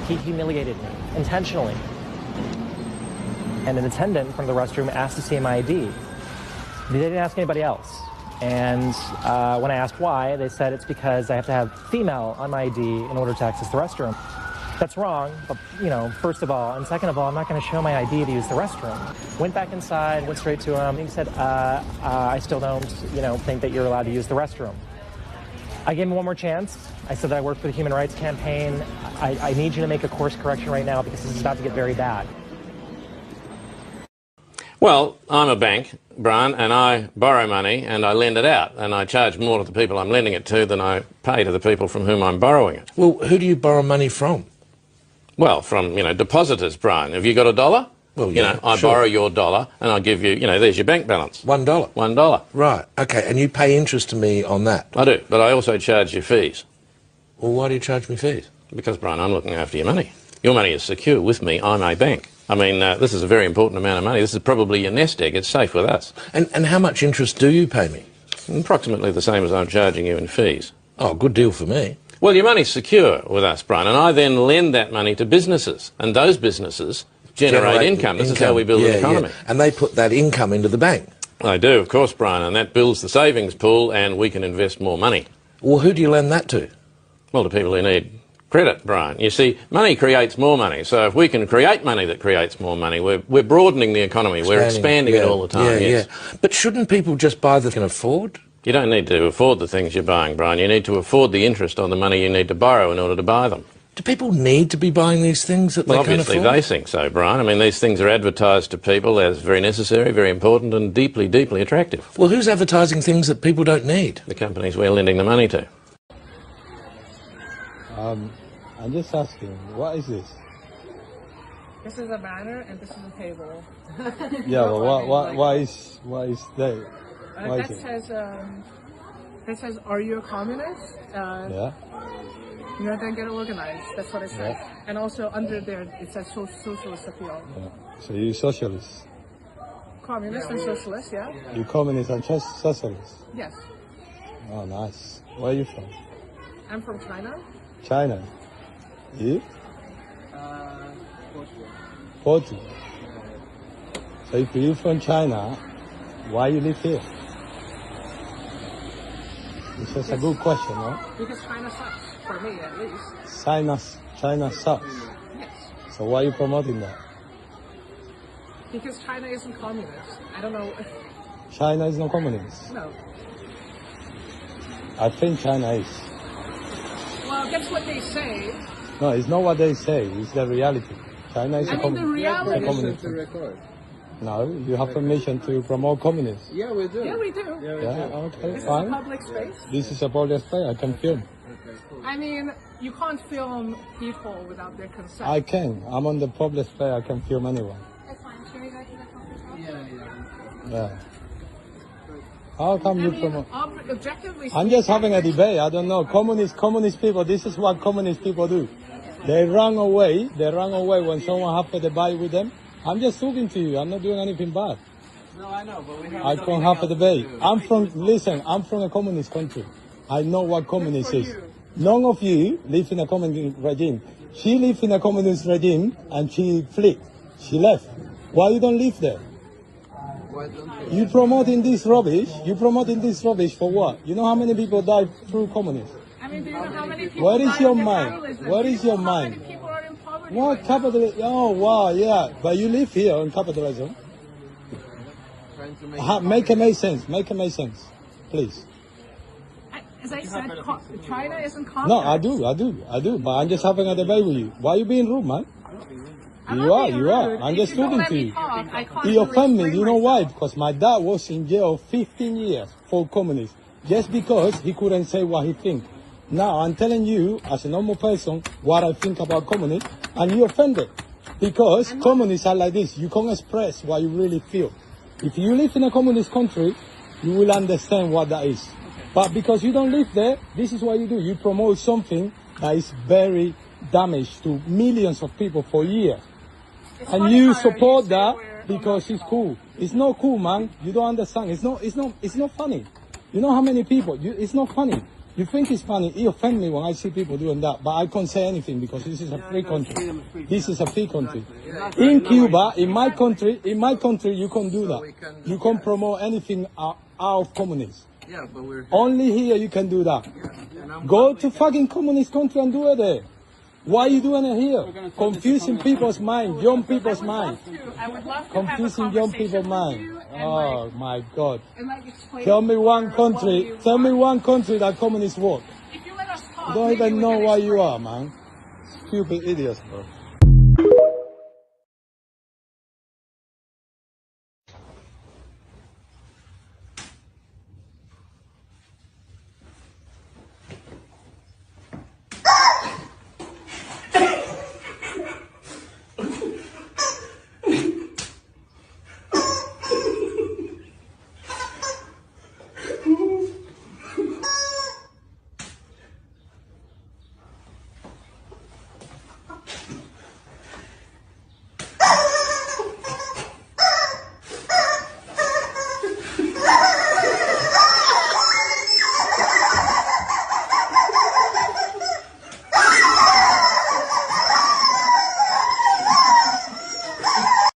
He humiliated me intentionally. And an attendant from the restroom asked to see my ID. They didn't ask anybody else. And when I asked why, they said it's because I have to have female on my ID in order to access the restroom. That's wrong, but, you know, first of all. And second of all, I'm not going to show my ID to use the restroom. Went back inside, went straight to him. He said, I still don't, think that you're allowed to use the restroom. I gave him one more chance. I said that I work for the Human Rights Campaign. I need you to make a course correction right now because this is about to get very bad. Well, I'm a bank, Brian, and I borrow money and I lend it out, and I charge more to the people I'm lending it to than I pay to the people from whom I'm borrowing it. Well, who do you borrow money from? Well, from, depositors, Brian. Have you got a dollar? Well, yeah, I sure. borrow your dollar and I give you, there's your bank balance. $1? $1. Right, okay, and you pay interest to me on that? I do, but I also charge you fees. Well, why do you charge me fees? Because, Brian, I'm looking after your money. Your money is secure with me. I'm a bank. I mean, this is a very important amount of money. This is probably your nest egg. It's safe with us. And how much interest do you pay me? Approximately the same as I'm charging you in fees. Oh, good deal for me. Well, your money's secure with us, Brian, and I then lend that money to businesses, and those businesses generate income. This is how we build an economy. Yeah. And they put that income into the bank? They do, of course, Brian, and that builds the savings pool, and we can invest more money. Well, who do you lend that to? Well, to people who need credit, Brian. You see, money creates more money, so if we can create money that creates more money, we're broadening the economy, we're expanding it all the time. Yes. But shouldn't people just buy that they can afford? You don't need to afford the things you're buying, Brian. You need to afford the interest on the money you need to borrow in order to buy them. Do people need to be buying these things that they can't afford? Obviously they think so, Brian. I mean, these things are advertised to people as very necessary, very important and deeply, deeply attractive. Well, who's advertising things that people don't need? The companies we're lending the money to. I'm just asking, what is this? This is a banner and this is a table. Yeah, but why is that? That says, are you a communist? Yeah. Then get organized. That's what it says. Yeah. And also under there, it says socialist appeal. Yeah. So you socialist? Communist and socialist, yeah? You communist and socialist? Yes. Oh, nice. Where are you from? I'm from China. China. You? Portugal. So if you're from China, why you live here? It's just a good question, no? Because China sucks, for me at least. China sucks? Yes. So why are you promoting that? Because China isn't communist. I don't know if... China is not communist? No. I think China is. Well, that's what they say. No, it's not what they say, it's the reality. China is a communist. The reality. Communist. No, you have permission to promote communism. Yeah, we do. Yeah, we do. Okay, This fine. is a public space. This is a public space, I can film. I mean, you can't film people without their consent. I can. I'm on the public space, I can film anyone. That's fine. Should we go to the coffee shop? Yeah. How come you promote? Objectively I'm just having a debate. I don't know. Communist people, this is what communist people do. They run away. They run away when someone have a debate with them. I'm just talking to you. I'm not doing anything bad. No, I know, but we have. I can't have a debate. I'm from a communist country. I know what communist is. None of you live in a communist regime. She lived in a communist regime and she fled. She left. Why you don't live there? You promoting this rubbish? You promoting this rubbish for what? You know how many people died through communism? I mean, do you know how many people Where is died your in mind? capitalism? Where is your How mind? many people are in poverty? What capitalism? Oh, wow, yeah. But you live here in capitalism. Make it make sense. Make it make sense. Please. As I said, China isn't communist. No, I do. But I'm just having a debate with you. Why are you being rude, man? You are. I'm just talking to you. You offend me. You know why? Because my dad was in jail 15 years for communism. Just because he couldn't say what he thinks. Now I'm telling you, as a normal person, what I think about communism, and you offended. Because communists are like this. You can't express what you really feel. If you live in a communist country, you will understand what that is. But because you don't live there, this is what you do. You promote something that is very damaged to millions of people for years. And you support that because it's cool. It's not cool, man. You don't understand. It's not funny. You know how many people? It's not funny. You think it's funny. It offends me when I see people doing that, but I can't say anything because this is a free country. This is a free country. In Cuba, in my country, you can't do that. You can't promote anything out of communism. Yeah, but we're only here you can do that. Go to fucking communist country and do it there. Why are you doing it here? Confusing people's mind, young people's mind. Confusing young people's mind. Oh my God. Tell me one country that communists work. You don't even know why you are, man. Stupid idiots, bro.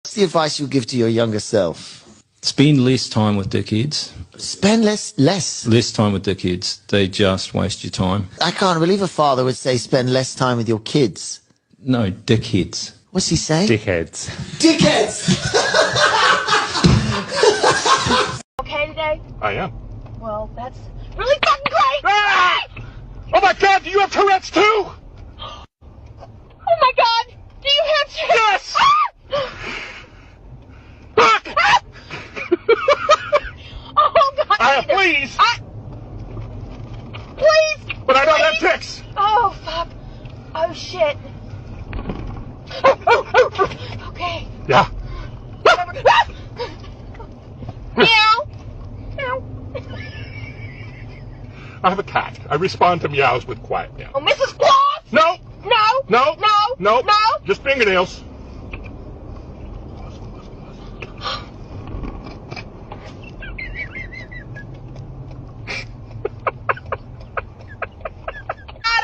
What's the advice you give to your younger self? Spend less time with their kids. Spend less? Less time with their kids. They just waste your time. I can't believe a father would say spend less time with your kids. No, dickheads. What's he say? Dickheads. Dickheads! Okay today? I am. Well, that's really fucking great! Ah! Oh my God, do you have Tourette's too? Oh my God! Do you have Yes! Fuck! Oh God! Please! Please! But I don't have ticks! Oh fuck! Oh shit! Okay. Yeah. Meow! Meow! I have a cat. I respond to meows with quiet meow. Oh, Mrs. Claus! No! No! No! No! No! No! Just fingernails.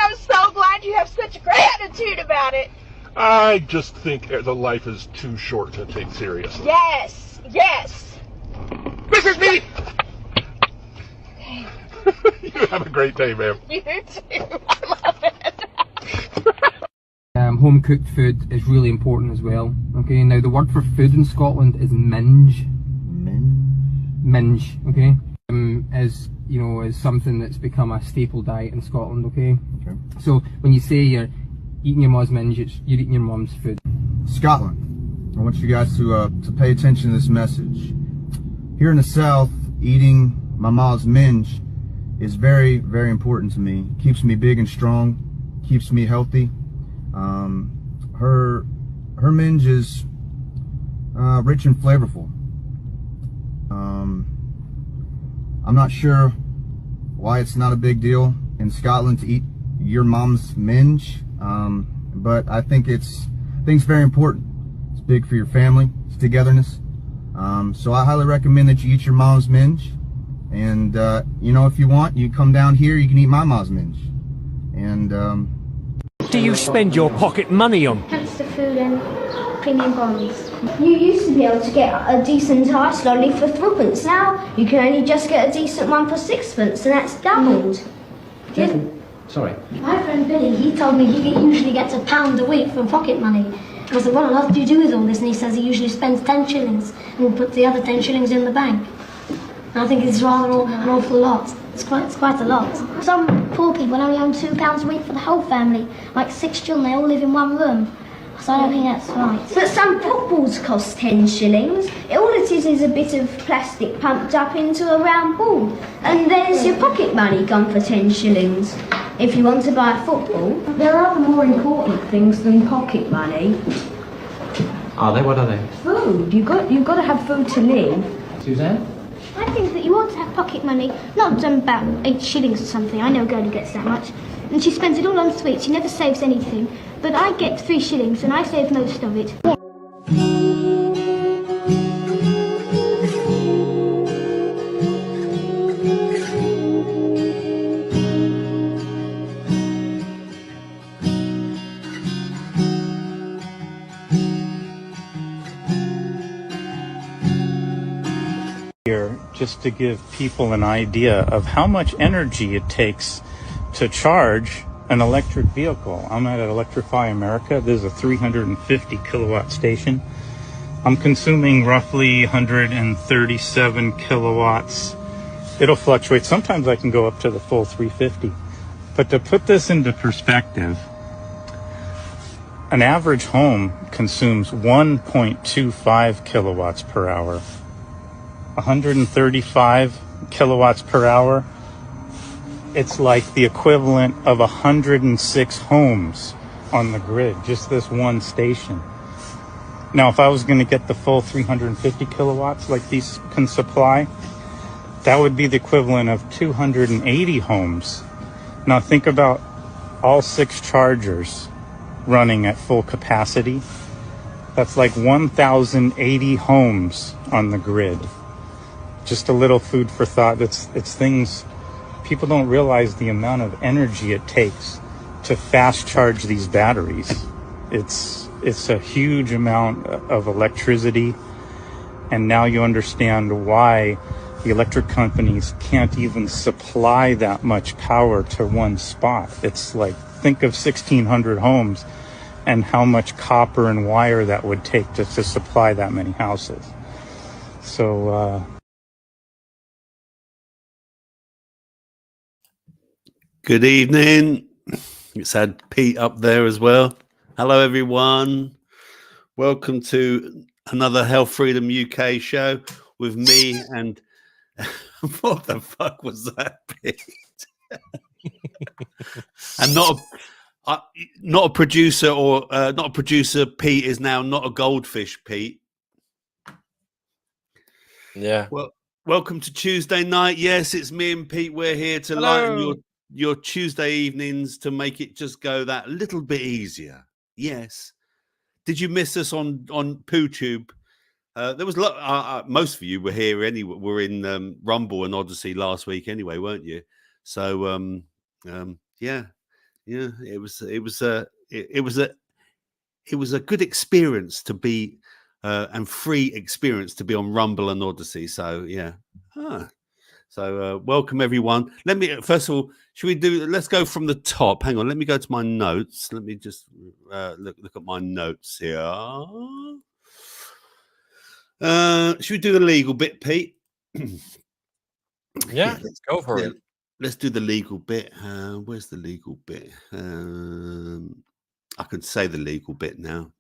I'm so glad you have such a great attitude about it. I just think the life is too short to take seriously. Yes! Yes! This is me! You have a great day, ma'am. You too. I love it. Home cooked food is really important as well. Okay, now the word for food in Scotland is minge. Minge, okay? Is, you know, is something that's become a staple diet in Scotland, okay? So when you say you're eating your mum's minge, you're eating your mum's food. Scotland, I want you guys to pay attention to this message. Here in the South, eating my mom's minge is very, very important to me. Keeps me big and strong, keeps me healthy. Her minge is rich and flavorful. I'm not sure why it's not a big deal in Scotland to eat your mom's minge, but I think it's very important. It's big for your family, it's togetherness. So I highly recommend that you eat your mom's minge. And you know, if you want, you come down here, you can eat my mom's minge. And what do you spend your pocket money on? Hamster food and premium bonds. You used to be able to get a decent ice lolly for 3pence. Now you can only just get a decent one for 6pence, and that's doubled. Sorry. My friend Billy, he told me he usually gets £1 a week from pocket money. I said, what on earth do you do with all this? And he says he usually spends 10 shillings and puts the other 10 shillings in the bank. And I think it's rather an awful lot. It's quite a lot. Some poor people only earn £2 a week for the whole family. Like 6 children, they all live in one room. So I don't think that's right. But some footballs cost 10 shillings. All it is a bit of plastic pumped up into a round ball. And there's your pocket money gone for 10 shillings. If you want to buy a football. There are other more important things than pocket money. Are they? What are they? Food. You've got to have food to live. Suzanne? I think that you ought to have pocket money, not about 8 shillings or something. I know a girl who gets that much. And she spends it all on sweets, she never saves anything. But I get 3 shillings and I save most of it. just to give people an idea of how much energy it takes to charge an electric vehicle. I'm at Electrify America. This is a 350 kilowatt station. I'm consuming roughly 137 kilowatts. It'll fluctuate. Sometimes I can go up to the full 350. But to put this into perspective, an average home consumes 1.25 kilowatts per hour. 135 kilowatts per hour, it's like the equivalent of 106 homes on the grid, just this one station. Now, if I was going to get the full 350 kilowatts like these can supply, that would be the equivalent of 280 homes. Now, think about all 6 chargers running at full capacity. That's like 1,080 homes on the grid. Just a little food for thought. It's things people don't realize the amount of energy it takes to fast charge these batteries. It's a huge amount of electricity, and now you understand why the electric companies can't even supply that much power to one spot. It's like, think of 1,600 homes and how much copper and wire that would take to supply that many houses. So, good evening. It's had Pete up there as well. Hello, everyone. Welcome to another Health Freedom UK show with me and what the fuck was that, Pete? And not a producer or not a producer. Pete is now not a goldfish, Pete. Yeah. Well, welcome to Tuesday night. Yes, it's me and Pete. We're here to lighten your Tuesday evenings to make it just go that little bit easier. Yes. Did you miss us on PooTube? There was most of you were here anyway. We're in Rumble and Odysee last week anyway, weren't you? So yeah, it was a good experience to be and free experience to be on Rumble and Odysee. So yeah. So welcome everyone. Let me first of all, let's go from the top. Hang on, let me go to my notes. Let me just look at my notes here. Should we do the legal bit, Pete? Yeah, let's go for it. Let's do the legal bit. Where's the legal bit? I can say the legal bit now.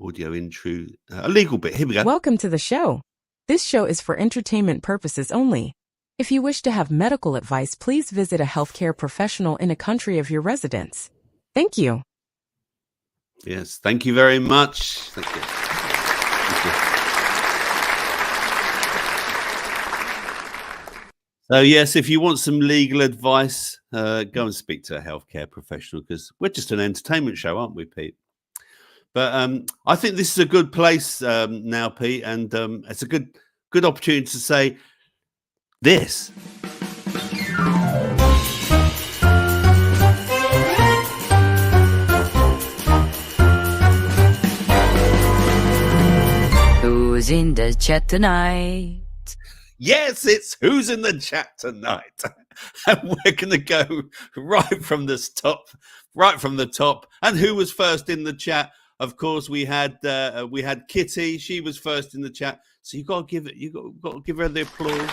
Audio intro. A legal bit. Here we go. Welcome to the show. This show is for entertainment purposes only. If you wish to have medical advice, please visit a healthcare professional in a country of your residence. Thank you. Yes, thank you very much. Thank you. Thank you. So yes, if you want some legal advice, go and speak to a healthcare professional, because we're just an entertainment show, aren't we, Pete? But I think this is a good place now, Pete, and it's a good opportunity to say this. Who's in the chat tonight? Yes, it's Who's in the Chat Tonight. And we're going to go right from the top. And who was first in the chat? Of course, we had Kitty. She was first in the chat. So you got to give her the applause.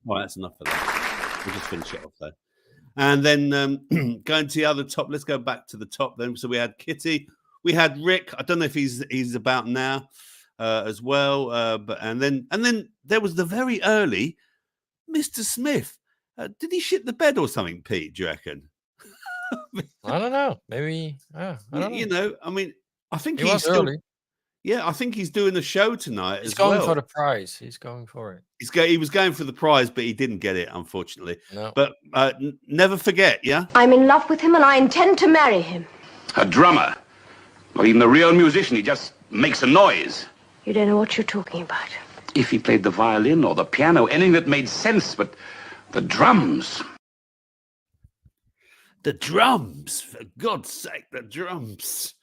Well, that's enough of that. We'll just finish it off though. And then going to the other top. Let's go back to the top then. So we had Kitty. We had Rick. I don't know if he's about now as well. And then there was the very early Mr. Smith. Did he shit the bed or something, Pete? Do you reckon? I don't know. Maybe. I don't know. You know, I mean, I think he was still early. Yeah, I think he's doing a show tonight. He's going for the prize. He's going for it. He was going for the prize, but he didn't get it, unfortunately. No. But never forget, yeah? I'm in love with him and I intend to marry him. A drummer. Not even a real musician. He just makes a noise. You don't know what you're talking about. If he played the violin or the piano, anything that made sense, but the drums. The drums, for God's sake, the drums.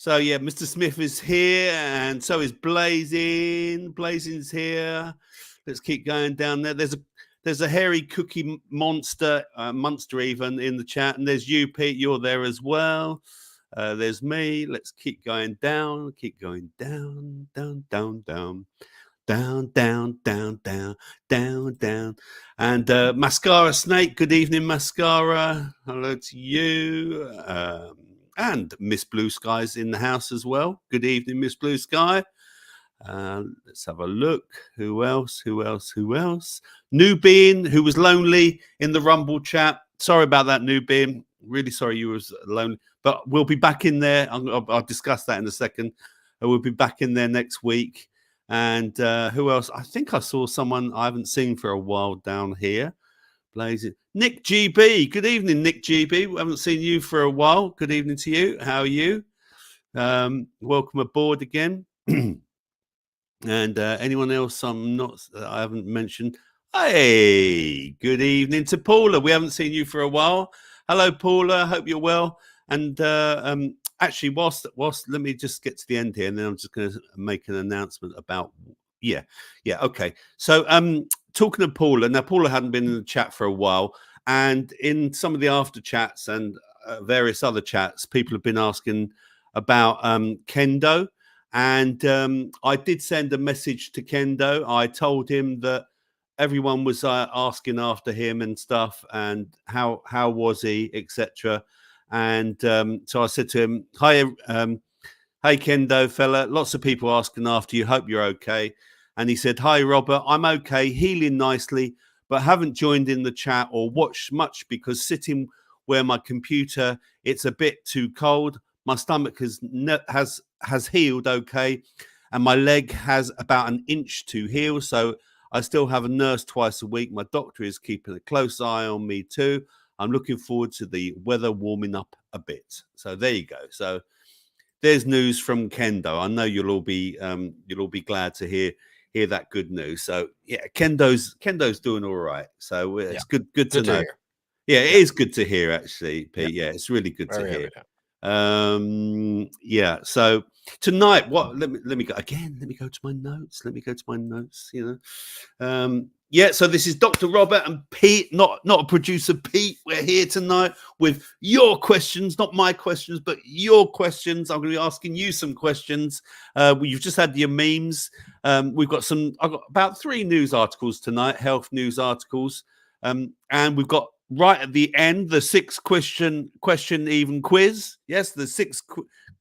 So yeah, Mr. Smith is here, and so is Blazing. Blazing's here. Let's keep going down there. There's a hairy cookie monster, monster even in the chat, and there's you, Pete. You're there as well. There's me. Let's keep going down. Keep going down, down, down, down. Down, down, down, down, down, down. And Mascara Snake, good evening, Mascara. Hello to you. And Miss Blue Sky's in the house as well. Good evening, Miss Blue Sky. Let's have a look. Who else? Who else? Who else? Nubin, who was lonely in the Rumble chat. Sorry about that, Nubin. Really sorry you was lonely. But we'll be back in there. I'll discuss that in a second. We'll be back in there next week. And who else? I think I saw someone I haven't seen for a while down here. Blazing. Nick GB. Good evening, Nick GB. We haven't seen you for a while. Good evening to you. How are you? Welcome aboard again. And anyone else I haven't mentioned? Hey, good evening to Paula. We haven't seen you for a while. Hello, Paula. Hope you're well. And actually, whilst let me just get to the end here, and then I'm just going to make an announcement about. Okay. So talking to Paula. Now, Paula hadn't been in the chat for a while, and in some of the after chats and various other chats, people have been asking about Kendo. And I did send a message to Kendo. I told him that everyone was asking after him and stuff, and how was he, etc. And so I said to him, "Hi, hey Kendo fella, lots of people asking after you. Hope you're okay." And he said, "Hi Robert, I'm okay, healing nicely, but haven't joined in the chat or watched much because sitting where my computer, it's a bit too cold. My stomach has healed okay, and my leg has about an inch to heal. So I still have a nurse twice a week. My doctor is keeping a close eye on me too. I'm looking forward to the weather warming up a bit." So there you go. So there's news from Kendo. I know you'll all be glad to hear that good news. So yeah, Kendo's doing all right. So it's good to know. Hear. Yeah, it is good to hear actually, Pete. Yeah, it's really good to hear. So tonight, let me go again. Let me go to my notes. So this is Dr. Robert and Pete, not a producer Pete. We're here tonight with your questions, not my questions, but your questions. I'm going to be asking you some questions. You've just had your memes. I've got about 3 news articles tonight, health news articles. And we've got right at the end, the 6 question even quiz. Yes, the 6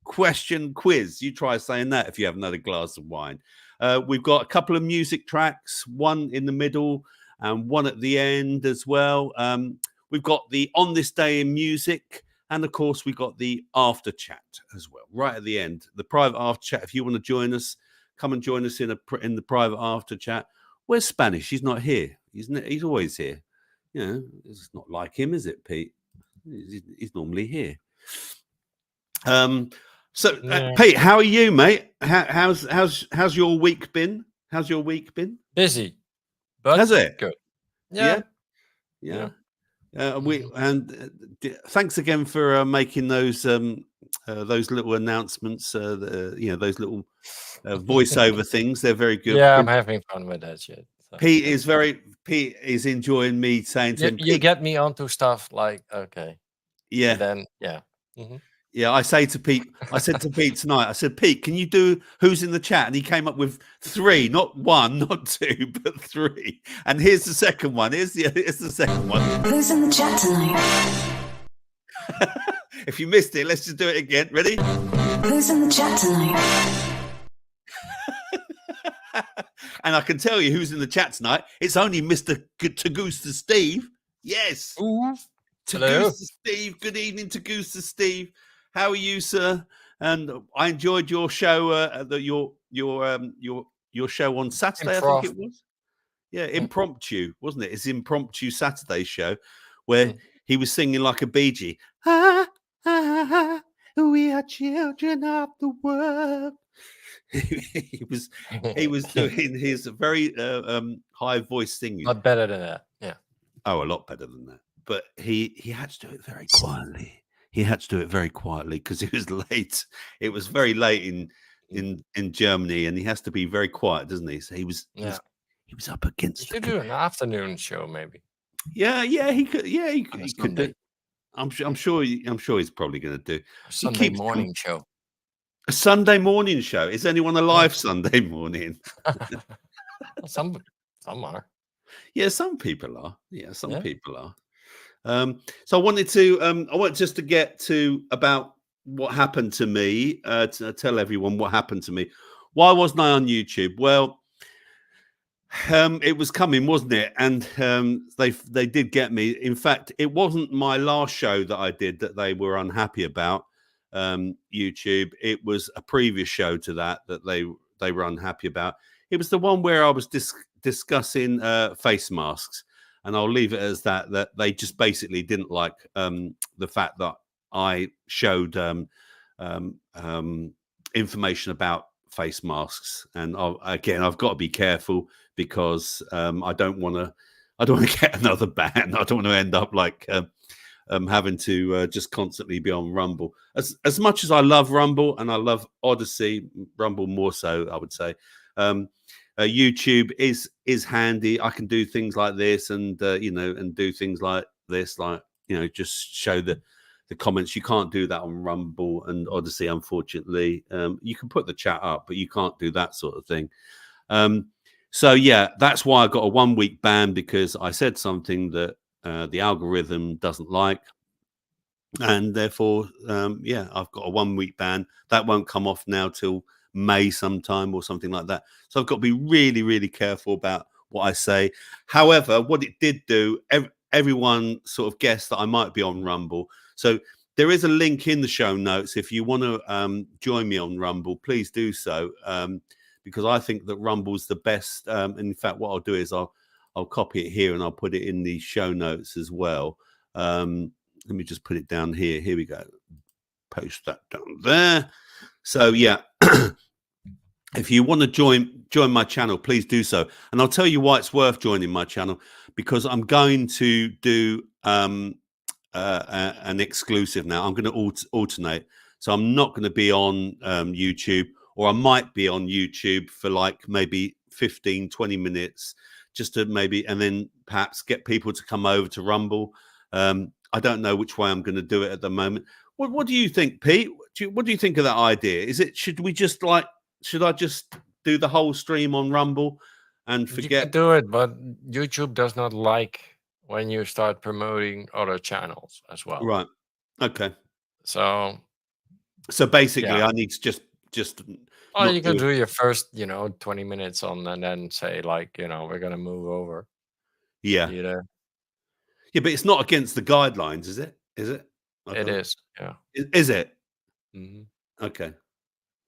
question quiz. You try saying that if you have another glass of wine. We've got a couple of music tracks, one in the middle and one at the end as well. We've got the On This Day in Music, and of course we've got the after chat as well, right at the end. The private after chat. If you want to join us, come and join us in the private after chat. Where's Spanish? He's not here. He's always here. You know, it's not like him, is it, Pete? He's normally here. Pete, how are you, mate? How's your week been? How's your week been? Busy, but has it? Good. Yeah. Thanks again for making those little announcements. Those little voiceover things. They're very good. Yeah, I'm having fun with that shit. So. Pete is enjoying me saying to him. You get me onto stuff like okay. Yeah. And then yeah. Mm-hmm. Yeah, I said to Pete tonight, I said, "Pete, can you do Who's in the Chat?" And he came up with 3, not 1, not 2, but 3. And here's the second one. Here's the second one. Who's in the chat tonight? If you missed it, let's just do it again. Ready? Who's in the chat tonight? And I can tell you who's in the chat tonight. It's only Mr. Tagusta Steve. Yes. Ooh. Tagusta Steve. Good evening, Tagusta Steve. How are you, sir? And I enjoyed your show, your show on Saturday, I think it was. Yeah, impromptu, wasn't it? It's impromptu Saturday show where he was singing like a Bee Gee. We are children of the world. he was doing his very high voice singing. Not better than that. Yeah. Oh, a lot better than that. But he had to do it very quietly. he had to do it very quietly because it was late. It was very late in Germany, and he has to be very quiet, doesn't he? So he was up against. You should do an afternoon show, maybe. Yeah, he could. Yeah, he could do. Sunday. I'm sure he's probably going to do Sunday morning show. A Sunday morning show. Is anyone alive Sunday morning? Some are. Yeah, some people are. Yeah, some people are. So I wanted just to get to about what happened to me, to tell everyone what happened to me. Why wasn't I on YouTube? Well, it was coming, wasn't it? And they did get me. In fact, it wasn't my last show that I did that they were unhappy about, YouTube. It was a previous show to that they were unhappy about. It was the one where I was discussing face masks. And I'll leave it as that they just basically didn't like the fact that I showed information about face masks. And I've got to be careful because I don't want to get another ban. I don't want to end up like having to just constantly be on Rumble. As much as I love Rumble and I love Odysee, Rumble more so, I would say. YouTube is handy. I can do things like this and and do things like this, like just show the comments. You can't do that on Rumble and Odysee, unfortunately. You can put the chat up, but you can't do that sort of thing. So yeah, that's why I got a 1 week ban, because I said something that the algorithm doesn't like, and therefore I've got a 1 week ban. That won't come off now till May sometime or something like that. So I've got to be really, really careful about what I say. However, what it did do, everyone sort of guessed that I might be on Rumble. So there is a link in the show notes. If you want to join me on Rumble, please do so, because I think that Rumble's the best. And in fact, what I'll do is I'll copy it here and I'll put it in the show notes as well. Let me just put it down here. Here we go. Post that down there. So yeah, if you want to join my channel, please do so. And I'll tell you why it's worth joining my channel, because I'm going to do an exclusive now. I'm going to alternate. So I'm not going to be on YouTube, or I might be on YouTube for like maybe 15, 20 minutes, just to maybe, and then perhaps get people to come over to Rumble. I don't know which way I'm going to do it at the moment. What do you think, Pete? What do you think of that idea? Should I just do the whole stream on Rumble and forget? You can do it, but YouTube does not like when you start promoting other channels as well. Right. Okay. So basically, I need to just. Oh, you can do your first, 20 minutes on, and then say like, we're gonna move over. Yeah. Yeah, but it's not against the guidelines, is it? Is it? It is. Yeah. Is it? Mm-hmm. Okay.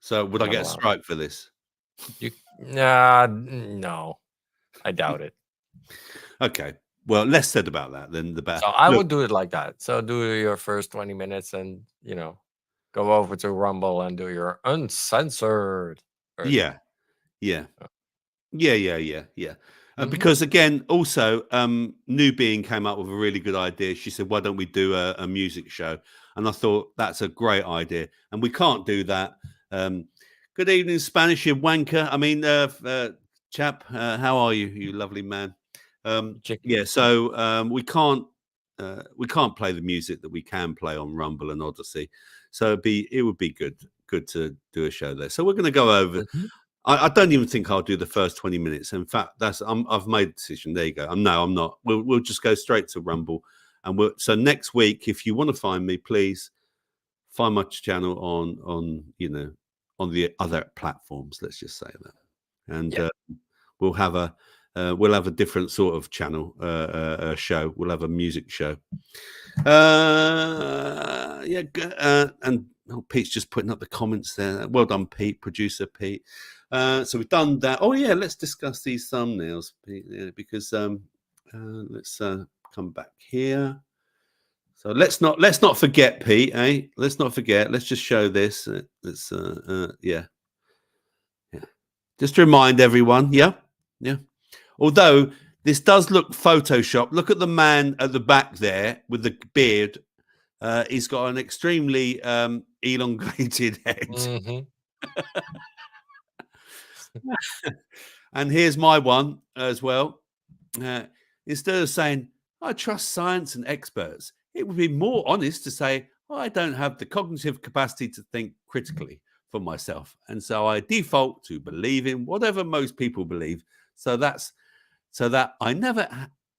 So would I get a strike for this? No, I doubt it. Okay. Well, less said about that than the better. So I would do it like that. So do your first 20 minutes and, go over to Rumble and do your uncensored version. Yeah. Because again, also, Newbeing came up with a really good idea. She said, why don't we do a music show? And I thought that's a great idea. And we can't do that. Good evening, Spanish, you wanker. I mean, chap, how are you, you lovely man? So we can't play the music that we can play on Rumble and Odysee. So it would be good to do a show there. So we're going to go over. I don't even think I'll do the first 20 minutes. In fact, I've made a decision. There you go. I'm not. We'll just go straight to Rumble, and so next week, if you want to find me, please find my channel on the other platforms. Let's just say that, and we'll have a different sort of channel show. We'll have a music show. And Pete's just putting up the comments there. Well done, Pete, producer Pete. So we've done that. Oh yeah, let's discuss these thumbnails, Pete, because let's come back here. So let's not forget, Pete. Let's not forget. Let's just show this. Let's just to remind everyone. Yeah. Although this does look Photoshop. Look at the man at the back there with the beard. he's got an extremely elongated head. Mhm. And here's my one as well. Instead of saying, I trust science and experts, it would be more honest to say, I don't have the cognitive capacity to think critically for myself. And so I default to believing whatever most people believe. So that I never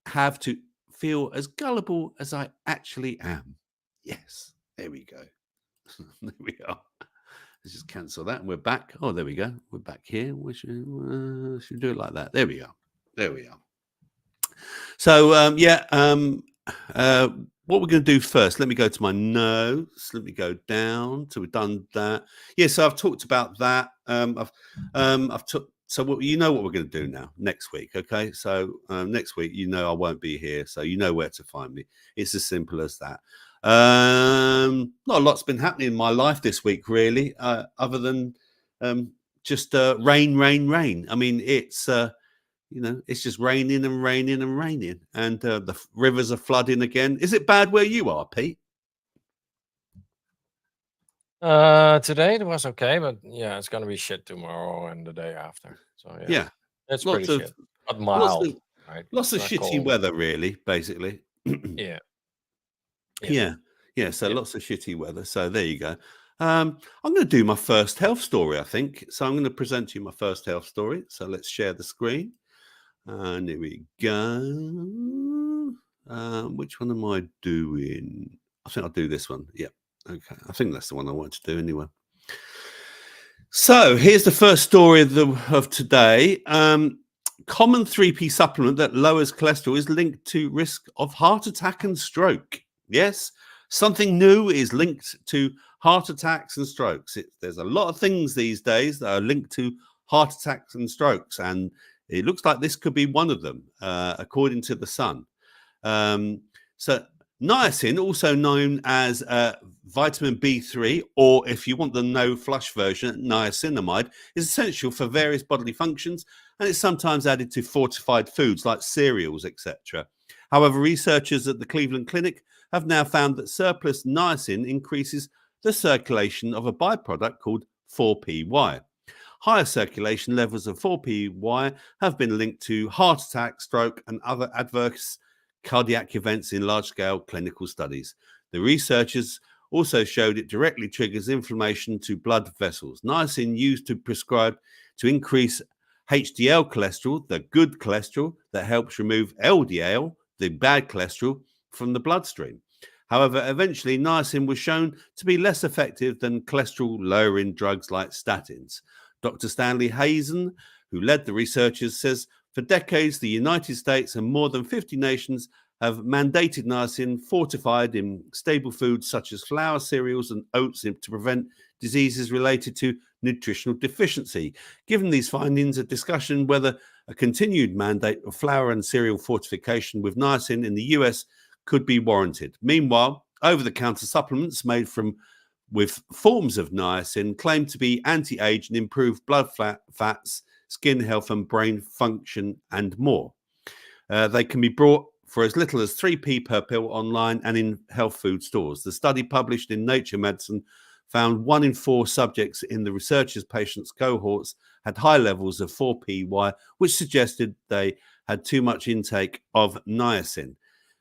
have to feel as gullible as I actually am. Yes, there we go. There we are. Let's just cancel that and we're back. Oh, there we go. We're back here. We should do it like that. There we are. There we are. So, what we're going to do first, let me go to my notes. Let me go down. So we've done that. Yeah, so I've talked about that. So you know what we're going to do now next week, okay? So next week, you know I won't be here, so you know where to find me. It's as simple as that. Not a lot's been happening in my life this week, really, other than just rain. I mean, it's it's just raining and raining and raining, and the rivers are flooding again. Is it bad where you are, Pete? Today it was okay, but yeah, it's gonna be shit tomorrow and the day after. So Yeah, it's pretty shit, but mild, right? Lots of shitty cold. weather, really, basically. Yeah. So lots of shitty weather. So there you go. I'm going to do my first health story, I think. So I'm going to present to you my first health story. So let's share the screen. And here we go. Which one am I doing? I think I'll do this one. Yeah. Okay. I think that's the one I want to do anyway. So here's the first story of today. Common 3P supplement that lowers cholesterol is linked to risk of heart attack and stroke. Yes, something new is linked to heart attacks and strokes. There's a lot of things these days that are linked to heart attacks and strokes, and it looks like this could be one of them, according to The Sun. So niacin, also known as vitamin B3, or if you want the no-flush version, niacinamide, is essential for various bodily functions, and it's sometimes added to fortified foods like cereals, etc. However, researchers at the Cleveland Clinic have now found that surplus niacin increases the circulation of a byproduct called 4PY. Higher circulation levels of 4PY have been linked to heart attack, stroke, and other adverse cardiac events in large-scale clinical studies. The researchers also showed it directly triggers inflammation to blood vessels. Niacin used to prescribe to increase HDL cholesterol, the good cholesterol that helps remove LDL, the bad cholesterol, from the bloodstream. However, eventually niacin was shown to be less effective than cholesterol-lowering drugs like statins. Dr. Stanley Hazen, who led the researchers, says for decades the United States and more than 50 nations have mandated niacin fortified in staple foods such as flour, cereals, and oats to prevent diseases related to nutritional deficiency. Given these findings, a discussion whether a continued mandate of flour and cereal fortification with niacin in the US could be warranted. Meanwhile, over-the-counter supplements made with forms of niacin claim to be anti-age and improve blood fats, skin health, and brain function, and more. They can be bought for as little as 3p per pill online and in health food stores. The study published in Nature Medicine found 1 in 4 subjects in the researchers' patients' cohorts had high levels of 4PY, which suggested they had too much intake of niacin.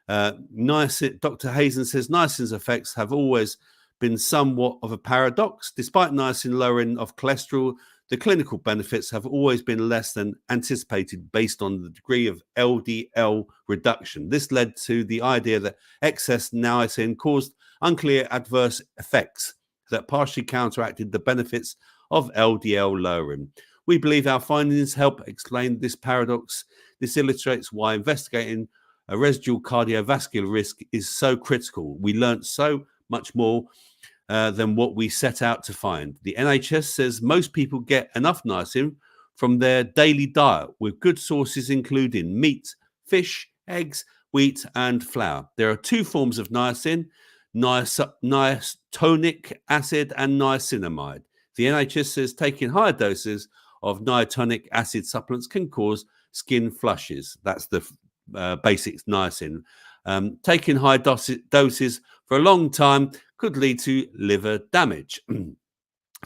Dr. Hazen says niacin's effects have always been somewhat of a paradox. Despite niacin lowering of cholesterol, the clinical benefits have always been less than anticipated based on the degree of LDL reduction. This led to the idea that excess niacin caused unclear adverse effects that partially counteracted the benefits of LDL lowering. We believe our findings help explain this paradox. This illustrates why investigating a residual cardiovascular risk is so critical. We learned so much more than what we set out to find. The NHS says most people get enough niacin from their daily diet, with good sources including meat, fish, eggs, wheat, and flour. There are 2 forms of niacin, niacinic acid and niacinamide. The NHS says taking higher doses of niacinic acid supplements can cause skin flushes. That's the basic niacin. Taking high doses for a long time could lead to liver damage.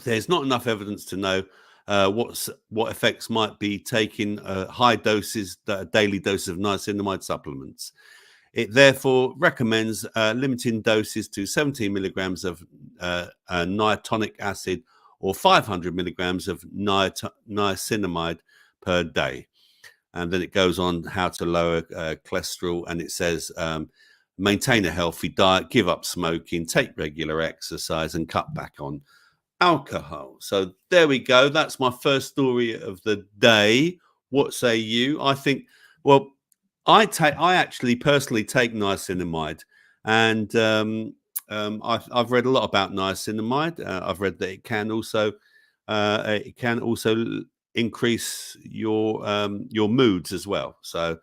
There's not enough evidence to know what effects might be taking high doses, daily doses of niacinamide supplements. It therefore recommends limiting doses to 17 milligrams of niatonic acid or 500 milligrams of niacinamide per day. And then it goes on how to lower cholesterol, and it says maintain a healthy diet, give up smoking, take regular exercise, and cut back on alcohol. So there we go. That's my first story of the day. What say you? I think, well, I actually personally take niacinamide, and I've read a lot about niacinamide. I've read that it can also increase your moods as well. So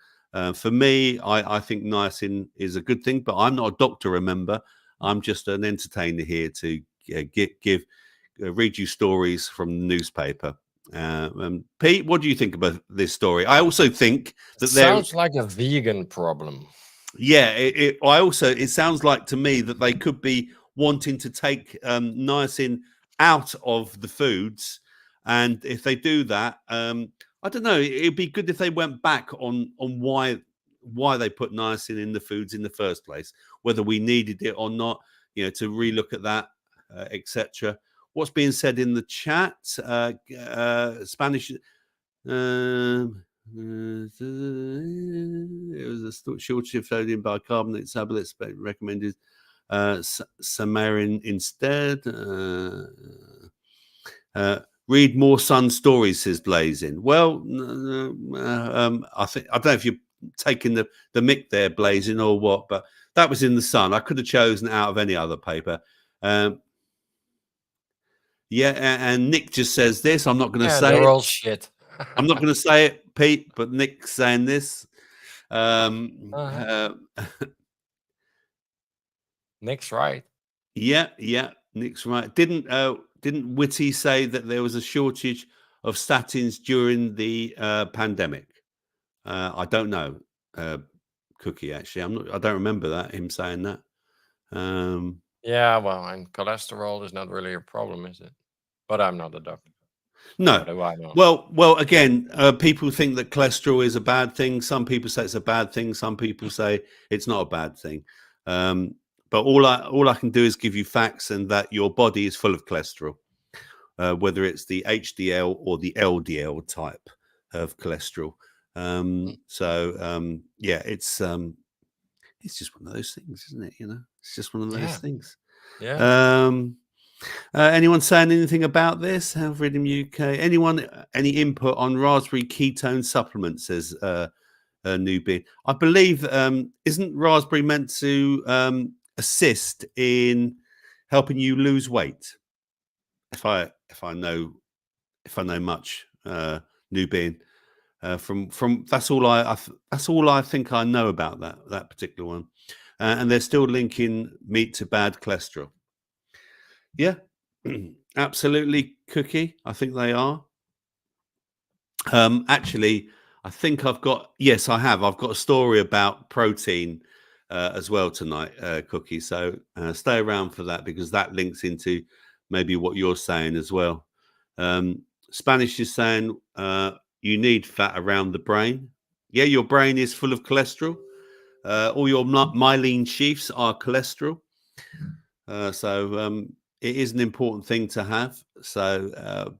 for me, I think niacin is a good thing, but I'm not a doctor, remember. I'm just an entertainer here to read you stories from the newspaper. Pete, what do you think about this story? I also think that sounds like a vegan problem. Yeah, it sounds like to me that they could be wanting to take niacin out of the foods, and if they do that, I don't know. It'd be good if they went back on why they put niacin in the foods in the first place, whether we needed it or not. To relook at that, etc. What's being said in the chat? Spanish. It was a shortage of sodium bicarbonate tablets, but recommended samarin instead. Read more Sun stories, says Blazing. Well, I don't know if you're taking the mick there, Blazing, or what, but that was in the Sun. I could have chosen it out of any other paper. Yeah, and Nick just says this. I'm not going to say they're it. all shit. I'm not going to say it, Pete, but Nick's saying this. Nick's right. Yeah, Nick's right. Didn't Whitty say that there was a shortage of statins during the pandemic? I don't know, Cookie. Actually, I don't remember him saying that. Yeah, well, and cholesterol is not really a problem, is it? But I'm not a doctor. No. What do I know? Well, again, people think that cholesterol is a bad thing. Some people say it's a bad thing. Some people say it's not a bad thing. But all I can do is give you facts, and that your body is full of cholesterol, whether it's the HDL or the LDL type of cholesterol. Yeah, it's just one of those things, isn't it? It's just one of those things. Yeah. Anyone saying anything about this? Healthfreedom UK. Anyone? Any input on raspberry ketone supplements? Says Newbie. I believe isn't raspberry meant to assist in helping you lose weight? If I know much, Newbie. From that's all I think I know about that particular one, and they're still linking meat to bad cholesterol. Yeah, absolutely, Cookie. I think they are. Actually, I think I've got a story about protein as well tonight, Cookie. So stay around for that, because that links into maybe what you're saying as well. Spanish is saying you need fat around the brain. Yeah, your brain is full of cholesterol. All your myelin sheaths are cholesterol. So it is an important thing to have. So,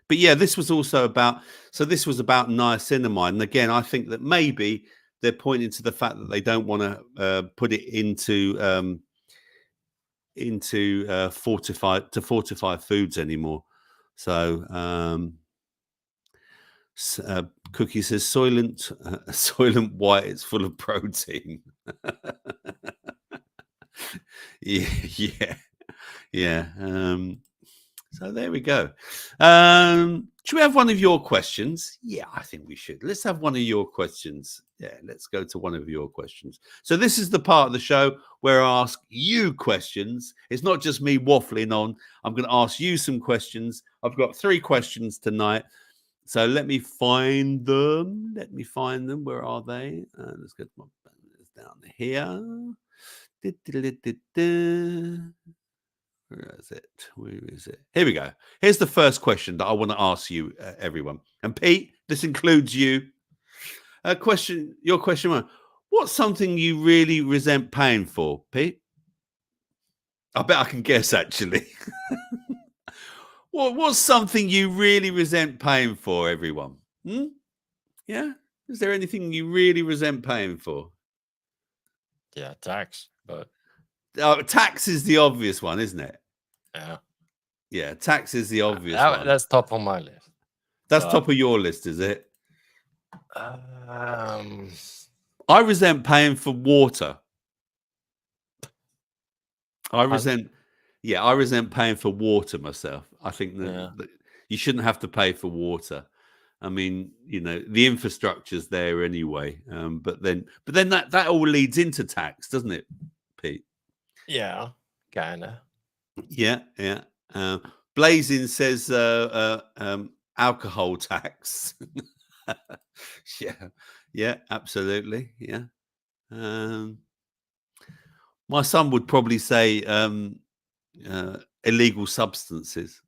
but yeah, this was about niacinamide. And again, I think that maybe they're pointing to the fact that they don't want to put it into fortified foods anymore. So, Cookie says Soylent White is full of protein. Yeah. So there we go. Should we have one of your questions? Yeah, I think we should. Let's have one of your questions. Yeah, let's go to one of your questions. So this is the part of the show where I ask you questions. It's not just me waffling on. I'm going to ask you some questions. I've got 3 questions tonight. So let me find them. Where are they? Let's get them down here. Where is it? Where is it? Here we go. Here's the first question that I want to ask you, everyone. And Pete, this includes you. Your question one. What's something you really resent paying for, Pete? I bet I can guess, actually. What's something you really resent paying for, everyone? Yeah? Is there anything you really resent paying for? Yeah, tax. But tax is the obvious one, isn't it? yeah. Yeah, tax is the obvious one. That's top on my list. That's top of your list, is it? I resent paying for water. I resent paying for water myself. I think that you shouldn't have to pay for water. I mean, the infrastructure's there anyway. But then that all leads into tax, doesn't it, Pete? Yeah, kinda. Yeah. Blazing says alcohol tax. Yeah, absolutely. Yeah. My son would probably say illegal substances.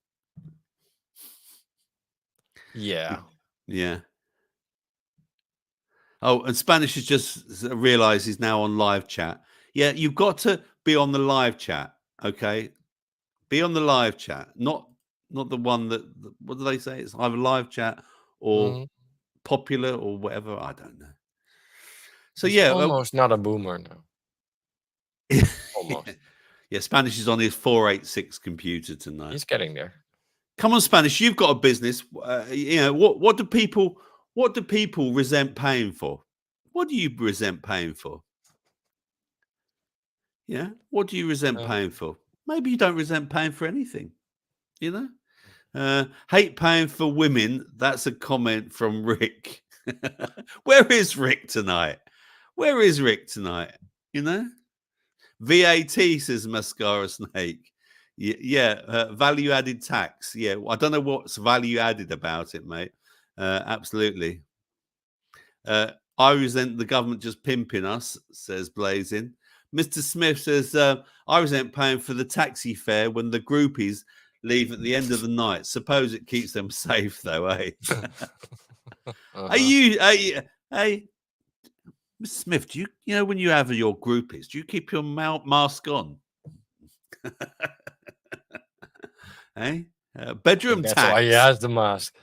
Yeah. Yeah. Oh, and Spanish has just realized he's now on live chat. Yeah, you've got to be on the live chat, okay? Be on the live chat, not the one that, what do they say? It's either live chat or popular or whatever. I don't know. So He's almost not a boomer now. Almost. Yeah, Spanish is on his 486 computer tonight. He's getting there. Come on, Spanish, you've got a business. What do people resent paying for? What do you resent paying for? Yeah, what do you resent paying for? Maybe you don't resent paying for anything. Hate paying for women. That's a comment from Rick. Where is Rick tonight? VAT, says Mascara Snake. Value added tax. Yeah, I don't know what's value added about it, mate. Absolutely. I resent the government just pimping us, says Blazing. Mr. Smith says, I resent paying for the taxi fare when the groupies leave at the end of the night. Suppose it keeps them safe, though, eh? Hey, Mr. Smith, do you when you have your groupies, do you keep your mask on? Hey, bedroom tax. That's why he has the mask.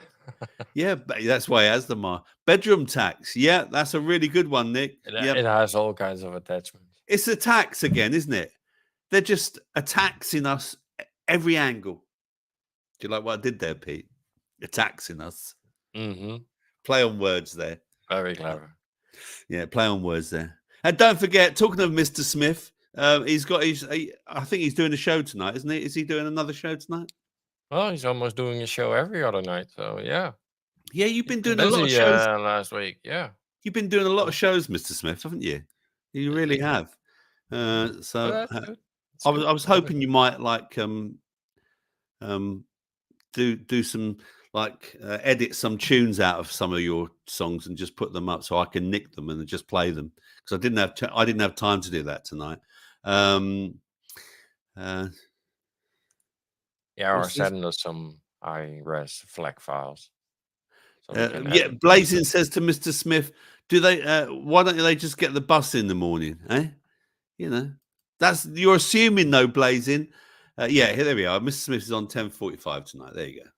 Yeah, that's why he has the mask. Bedroom tax. Yeah, that's a really good one, Nick. It has all kinds of attachments. It's a tax again, isn't it? They're just taxing us every angle. Do you like what I did there, Pete? Taxing us. Play on words there. Very clever. Yeah, play on words there. And don't forget, talking of Mr. Smith, he's got I think he's doing a show tonight, isn't he? Is he doing another show tonight? Well, he's almost doing a show every other night, so yeah. Yeah, you've been doing a lot of shows last week. Yeah, you've been doing a lot of shows, Mr. Smith, haven't you? You really have. I was hoping you might do some edit some tunes out of some of your songs and just put them up so I can nick them and just play them, because I didn't have time to do that tonight. or send us some IRS FLAC files. Blazing says to Mr. Smith, "Do they? Why don't they just get the bus in the morning? Eh? You're assuming though, Blazing. There we are. Mr. Smith is on 10:45 tonight. There you go.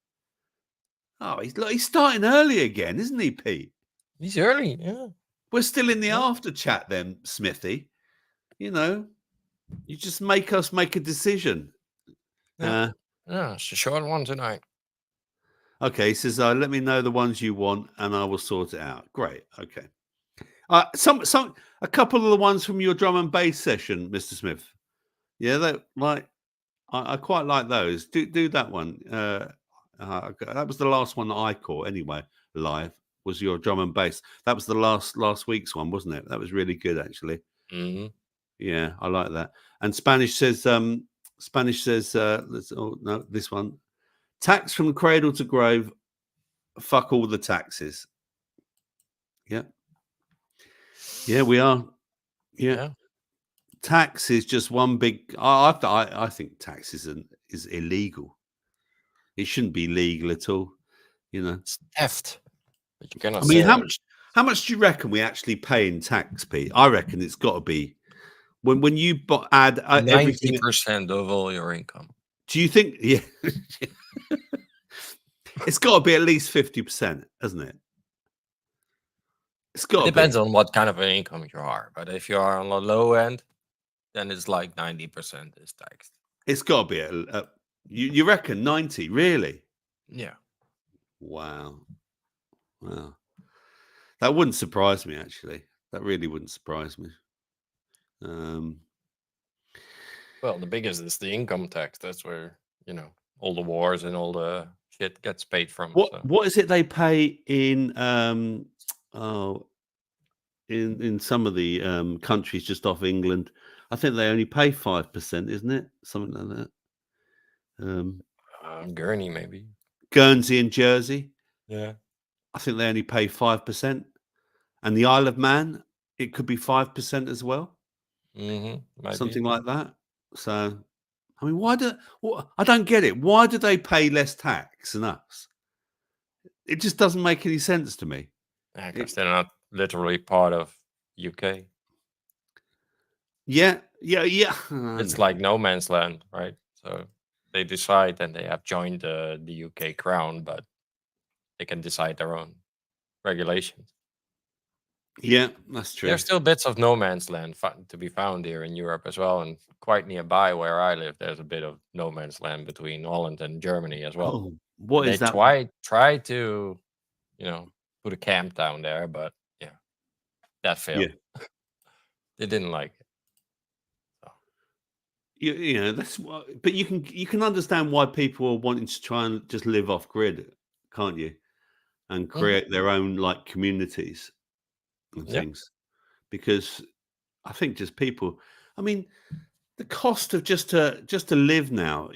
Oh, he's starting early again, isn't he, Pete? He's early. Yeah, we're still in the after chat then, Smithy. You just make us make a decision. Yeah, it's a short one tonight. Okay, he says, let me know the ones you want and I will sort it out. Great. Okay. A couple of the ones from your drum and bass session, Mr. Smith. Yeah, I quite like those. Do that one. That was the last one that I caught anyway, live, was your drum and bass. That was the last week's one, wasn't it? That was really good, actually. Yeah, I like that. And Spanish says, this one. Tax from cradle to grave. Fuck all the taxes. Yeah. Yeah, we are. Yeah. Tax is just one big. I think tax is illegal. It shouldn't be legal at all. You know, it's theft. But you cannot. I mean, how much do you reckon we actually pay in tax, Pete? I reckon it's got to be when you add everything. 90% of all your income. Do you think? Yeah, it's got to be at least 50%, hasn't it? It's got. It depends on what kind of an income you are, but if you are on the low end, then it's like 90% is taxed. It's got to be you reckon 90? Really? Yeah. Wow. That wouldn't surprise me, actually. That really wouldn't surprise me. Well, the biggest is the income tax. That's where, all the wars and all the shit gets paid from. What is it they pay in in some of the countries just off England? I think they only pay 5%, isn't it? Something like that. Guernsey, maybe. Guernsey and Jersey. Yeah. I think they only pay 5%. And the Isle of Man, it could be 5% as well. Something like that. So, I mean, I don't get it. Why do they pay less tax than us? It just doesn't make any sense to me. Because they're not literally part of UK. Yeah. It's like no man's land, right? So they decide and they have joined the UK crown, but they can decide their own regulations. Yeah, that's true. There's still bits of no man's land to be found here in Europe as well, and quite nearby where I live, there's a bit of no man's land between Holland and Germany as well. Oh, what is that? Try to, put a camp down there, but that failed. Yeah. They didn't like it. So. That's what. But you can understand why people are wanting to try and just live off grid, can't you? And create their own like communities and things, because I think just people. I mean, the cost of just to live now.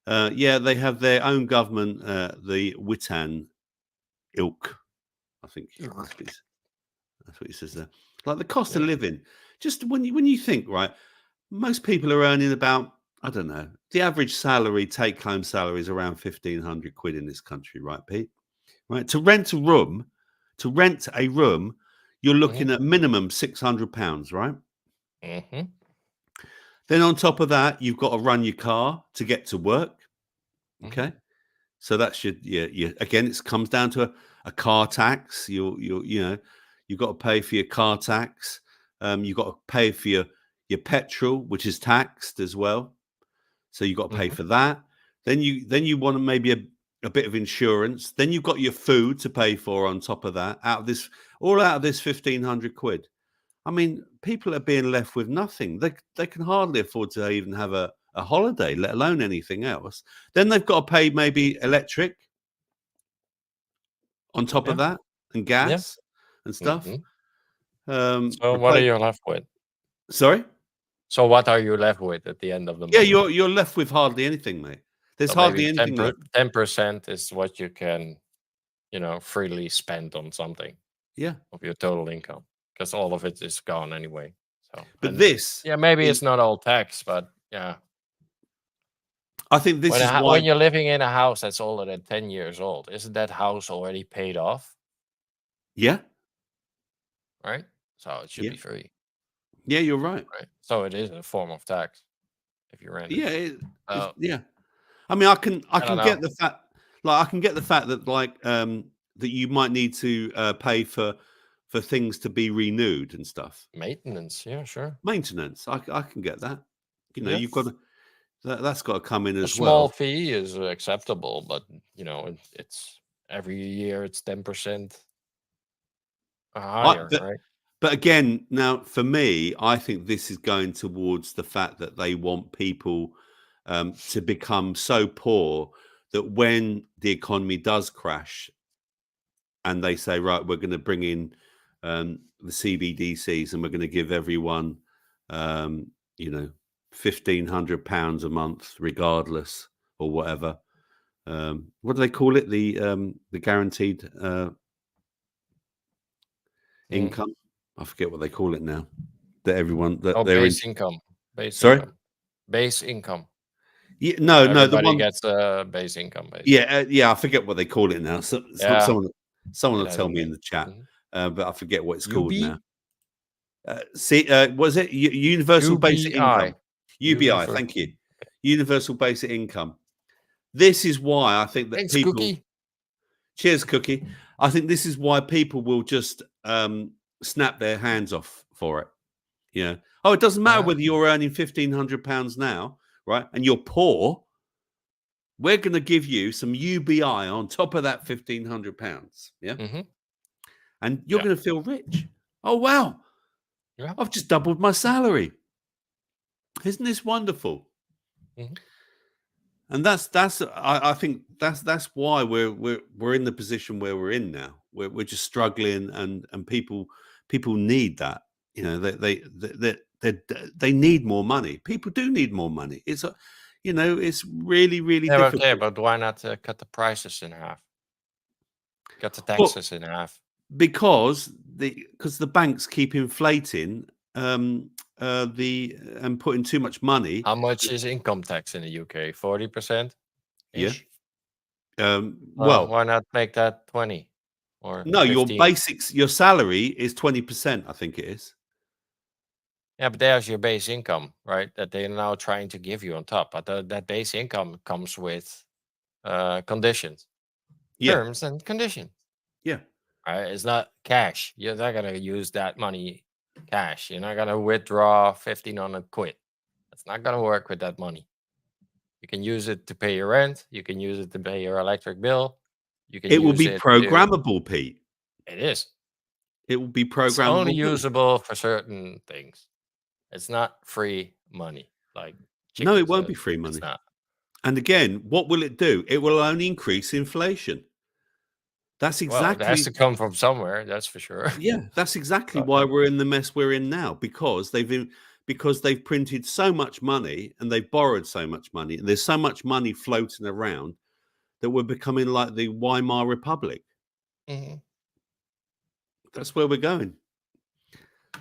They have their own government, the Witan ilk. I think that's what he says there. Like the cost of living. Just when you think, right, most people are earning about, I don't know, the average salary, take home salary is around 1,500 quid in this country, right, Pete? Right, to rent a room, you're looking at minimum £600, right? Then on top of that, you've got to run your car to get to work. Okay, so that's your again, it comes down to a car tax. You've got to pay for your car tax. You've got to pay for your petrol, which is taxed as well. So you've got to pay for that. Then you want maybe a bit of insurance. Then you've got your food to pay for on top of that. Out of this 1,500 quid. I mean, people are being left with nothing. They can hardly afford to even have a holiday, let alone anything else. Then they've got to pay maybe electric on top of that, and gas and stuff. So what are you left with? Sorry? So what are you left with at the end of the month? Yeah, you're left with hardly anything, mate. There's hardly anything left. 10% is what you can, freely spend on something. Yeah. Of your total income, because all of it is gone anyway. So, but maybe it's not all tax, but yeah. I think this is why when you're living in a house that's older than 10 years old, isn't that house already paid off? Yeah. Right? So it should be free. Yeah, you're right. So it is a form of tax if you rent it. Yeah. I mean, I can get the fact, like, I can get the fact that, like, that you might need to pay for things to be renewed and stuff. Maintenance, yeah, sure. Maintenance, I can get that. You've got to. That's got to come in as well. A small fee is acceptable, but it's every year it's 10% higher, right? But again, now for me, I think this is going towards the fact that they want people to become so poor that when the economy does crash, and they say, right, we're going to bring in the CBDCs and we're going to give everyone, £1,500 a month, regardless, or whatever. What do they call it? The guaranteed income. I forget what they call it now. That everyone that base income. Sorry? Income. Base income. Yeah, no, the Everybody one gets a base income. Basically. Yeah, I forget what they call it now. Someone will tell me in the chat, but I forget what it's called now. Was it Universal Basic Income? UBI. Thank you. Universal Basic Income. This is why I think that Thanks, people. Cookie. Cheers, Cookie. I think this is why people will just snap their hands off for it. Yeah. Oh, it doesn't matter whether you're earning £1,500 now, right? And you're poor. We're going to give you some UBI on top of that £1,500. Yeah. And you're going to feel rich. Oh, wow. Yeah. I've just doubled my salary. Isn't this wonderful? And I think that's why we're in the position where we're in now. We're just struggling, and people need that. You know, they need more money. People do need more money. It's it's really difficult. Okay, but why not cut the prices in half? Cut the taxes in half. Because the banks keep inflating and putting too much money. How much is income tax in the UK? 40%? Yeah. Well, why not make that 20 or no? 15? Your salary is 20%. I think it is. Yeah, but there's your base income, right? That they're now trying to give you on top. But that base income comes with conditions, terms, and conditions. Yeah. Right? It's not cash. You're not gonna use that money cash. You're not gonna withdraw 1,500 quid. That's not gonna work with that money. You can use it to pay your rent. You can use it to pay your electric bill. You can. It will be programmable, Pete. It is. It will be programmable. It's only usable for certain things. It's not free money. Like no, it won't be free money. It's not. And again, what will it do? It will only increase inflation. That's exactly. Well, it has to come from somewhere. That's for sure. Yeah, that's exactly why we're in the mess we're in now, because they've printed so much money and they've borrowed so much money, and there's so much money floating around that we're becoming like the Weimar Republic. That's where we're going.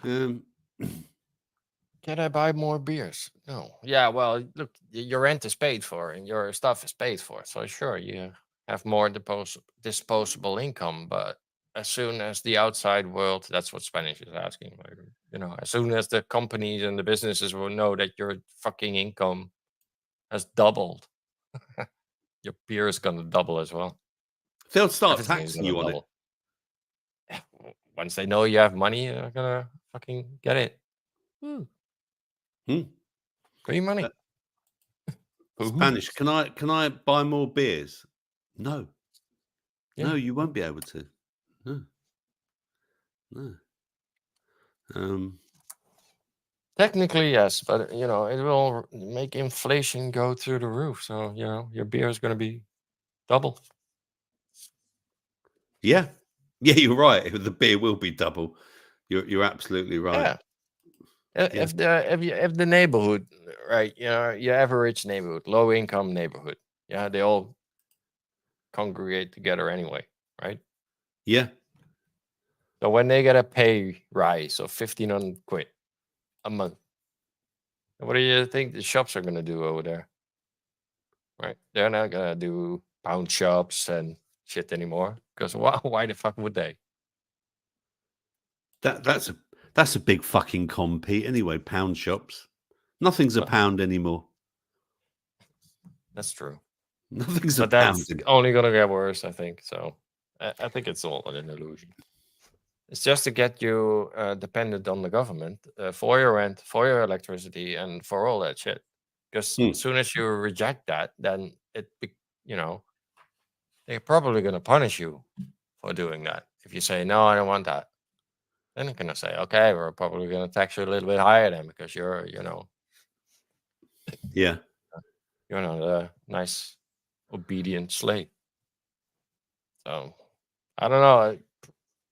Can I buy more beers? No. Yeah, well, look, your rent is paid for and your stuff is paid for. So sure, you have more disposable income. But as soon as the outside world, that's what Spanish is asking. As soon as the companies and the businesses will know that your fucking income has doubled, your beer is going to double as well. They'll start taxing you on it. Once they know you have money, they're going to fucking get it. Free money. Spanish. Can I buy more beers? No. Yeah. No, you won't be able to. No. Technically, yes, but it will make inflation go through the roof. So your beer is going to be double. Yeah, you're right. The beer will be double. You're absolutely right. Yeah. If the neighborhood, right, your average neighborhood, low income neighborhood, they all congregate together anyway, right? Yeah. So when they get a pay rise of 1,500 quid a month, what do you think the shops are gonna do over there? Right? They're not gonna do pound shops and shit anymore, because why the fuck would they? That's a big fucking compete anyway. Pound shops, nothing's a pound anymore. That's true. Nothing's a pound. That's only gonna get worse, I think. So I think it's all an illusion. It's just to get you dependent on the government for your rent, for your electricity, and for all that shit. Because as soon as you reject that, then they're probably gonna punish you for doing that. If you say no, I don't want that. Then they're gonna say, okay, we're probably gonna tax you a little bit higher then, because you're not a nice, obedient slave. So I don't know.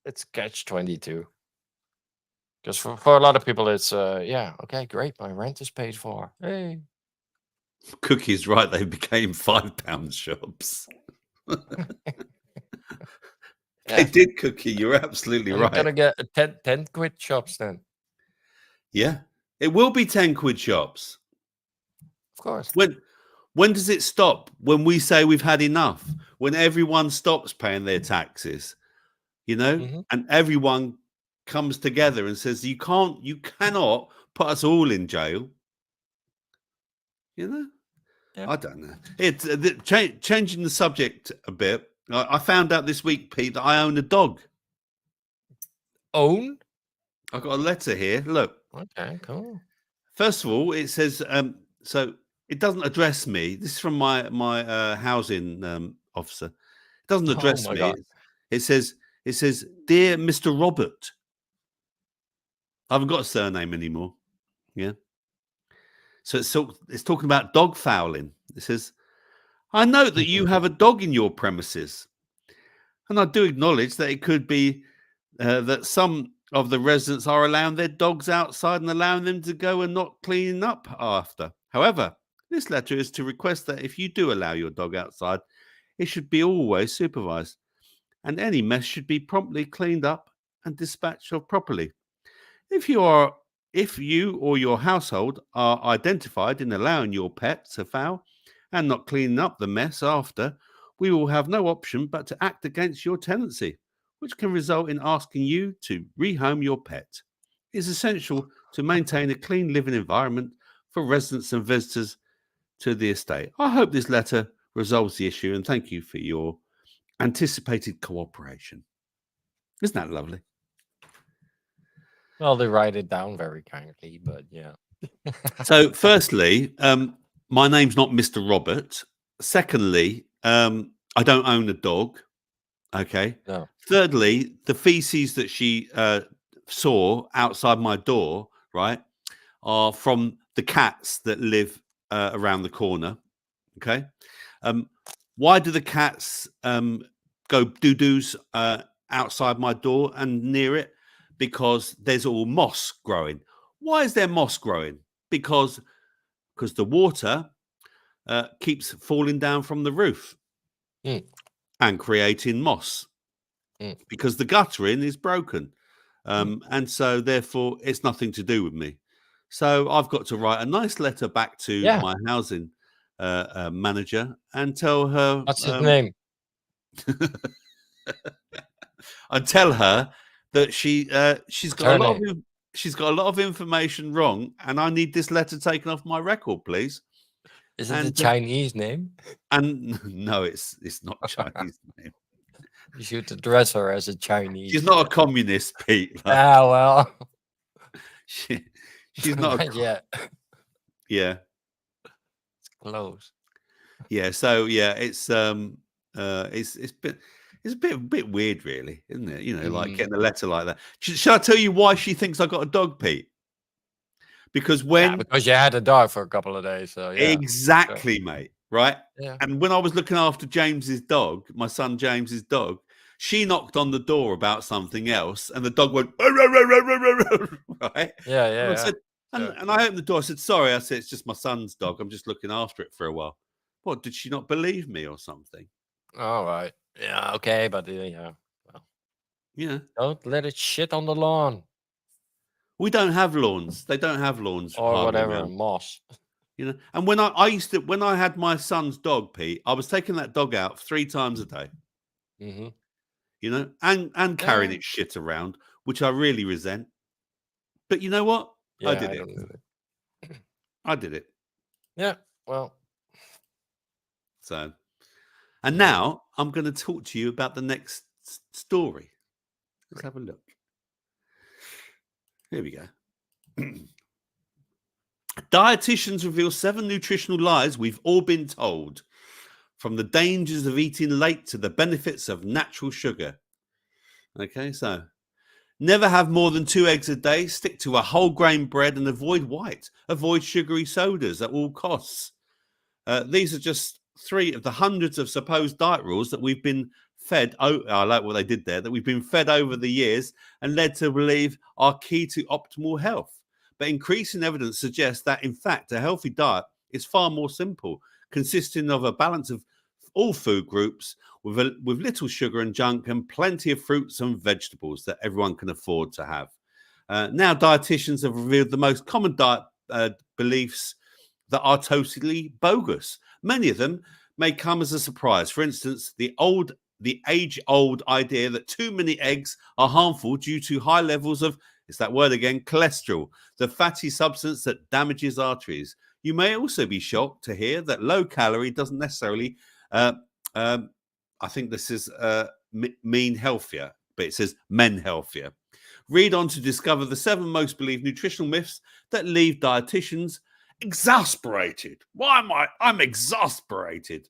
It's catch-22. Because for a lot of people, it's okay, great, my rent is paid for. Hey, Cookie's right. They became £5 shops. They did, Cookie. You're absolutely You right. gotta get 10 quid shops then. Yeah, it will be 10 quid shops. Of course. When does it stop? When we say we've had enough? When everyone stops paying their taxes, and everyone comes together and says, you cannot put us all in jail. Yeah. I don't know. It's changing the subject a bit. I found out this week, Pete, that I own a dog. Own? I got a letter here. Look. Okay, cool. First of all, it says so it doesn't address me. This is from my housing officer. It doesn't address me. God. It says, "Dear Mr. Robert." I haven't got a surname anymore. Yeah. So it's talking about dog fouling. It says, "I note that you have a dog in your premises, and I do acknowledge that it could be that some of the residents are allowing their dogs outside and allowing them to go and not cleaning up after. However, this letter is to request that if you do allow your dog outside, it should be always supervised, and any mess should be promptly cleaned up and dispatched of properly. If you or your household are identified in allowing your pet to foul and not cleaning up the mess after, we will have no option but to act against your tenancy, which can result in asking you to rehome your pet. It is essential to maintain a clean living environment for residents and visitors to the estate. I hope this letter resolves the issue, and thank you for your anticipated cooperation." Isn't that lovely? Well, they write it down very kindly, but yeah. So, firstly, my name's not Mr. Robert. Secondly, I don't own a dog. Okay. No. Thirdly, the feces that she saw outside my door, right, are from the cats that live around the corner. Okay. Why do the cats go doo-doos outside my door and near it? Because there's all moss growing. Why is there moss growing? Because the water keeps falling down from the roof and creating moss. Because the guttering is broken. And so, therefore, it's nothing to do with me. So I've got to write a nice letter back to my housing manager and tell her... What's his name? I tell her that she's got a lot of information wrong, and I need this letter taken off my record, please. Is it a Chinese name? And no, it's not a Chinese name. You should address her as a Chinese. She's not a communist, Pete. Well. She's not yet. Yeah. It's close. Yeah. So yeah, it's a bit weird, really, isn't it? Like getting a letter like that. Shall I tell you why she thinks I got a dog, Pete? Because because you had a dog for a couple of days. So yeah. Exactly, mate. Right? Yeah. And when I was looking after James's dog, my son James's dog, she knocked on the door about something else, and the dog went, right? Yeah. And I opened the door. I said, "Sorry," I said, "it's just my son's dog. I'm just looking after it for a while." What, did she not believe me or something? All right. Yeah, okay, but yeah. Well, yeah. Don't let it shit on the lawn. We don't have lawns. They don't have lawns. Or whatever, moss. And when when I had my son's dog, Pete, I was taking that dog out 3 times a day. And carrying its shit around, which I really resent. But you know what? Yeah, I did it. I did it. Yeah, well. So, and now I'm going to talk to you about the next story. Let's have a look. Here we go. Dietitians reveal 7 nutritional lies we've all been told, from the dangers of eating late to the benefits of natural sugar. Okay, so never have more than 2 eggs a day. Stick to a whole grain bread and avoid white. Avoid sugary sodas at all costs. These are just 3 of the hundreds of supposed diet rules that we've been fed. I like what they did there. That we've been fed over the years and led to believe are key to optimal health. But increasing evidence suggests that, in fact, a healthy diet is far more simple, consisting of a balance of all food groups with little sugar and junk and plenty of fruits and vegetables that everyone can afford to have. Now, dietitians have revealed the most common diet beliefs that are totally bogus. Many of them may come as a surprise. For instance, the age-old idea that too many eggs are harmful due to high levels of, it's that word again, cholesterol, the fatty substance that damages arteries. You may also be shocked to hear that low calorie doesn't necessarily, I think this is mean healthier, but it says men healthier. Read on to discover the 7 most believed nutritional myths that leave dietitians exasperated. Why am I'm exasperated.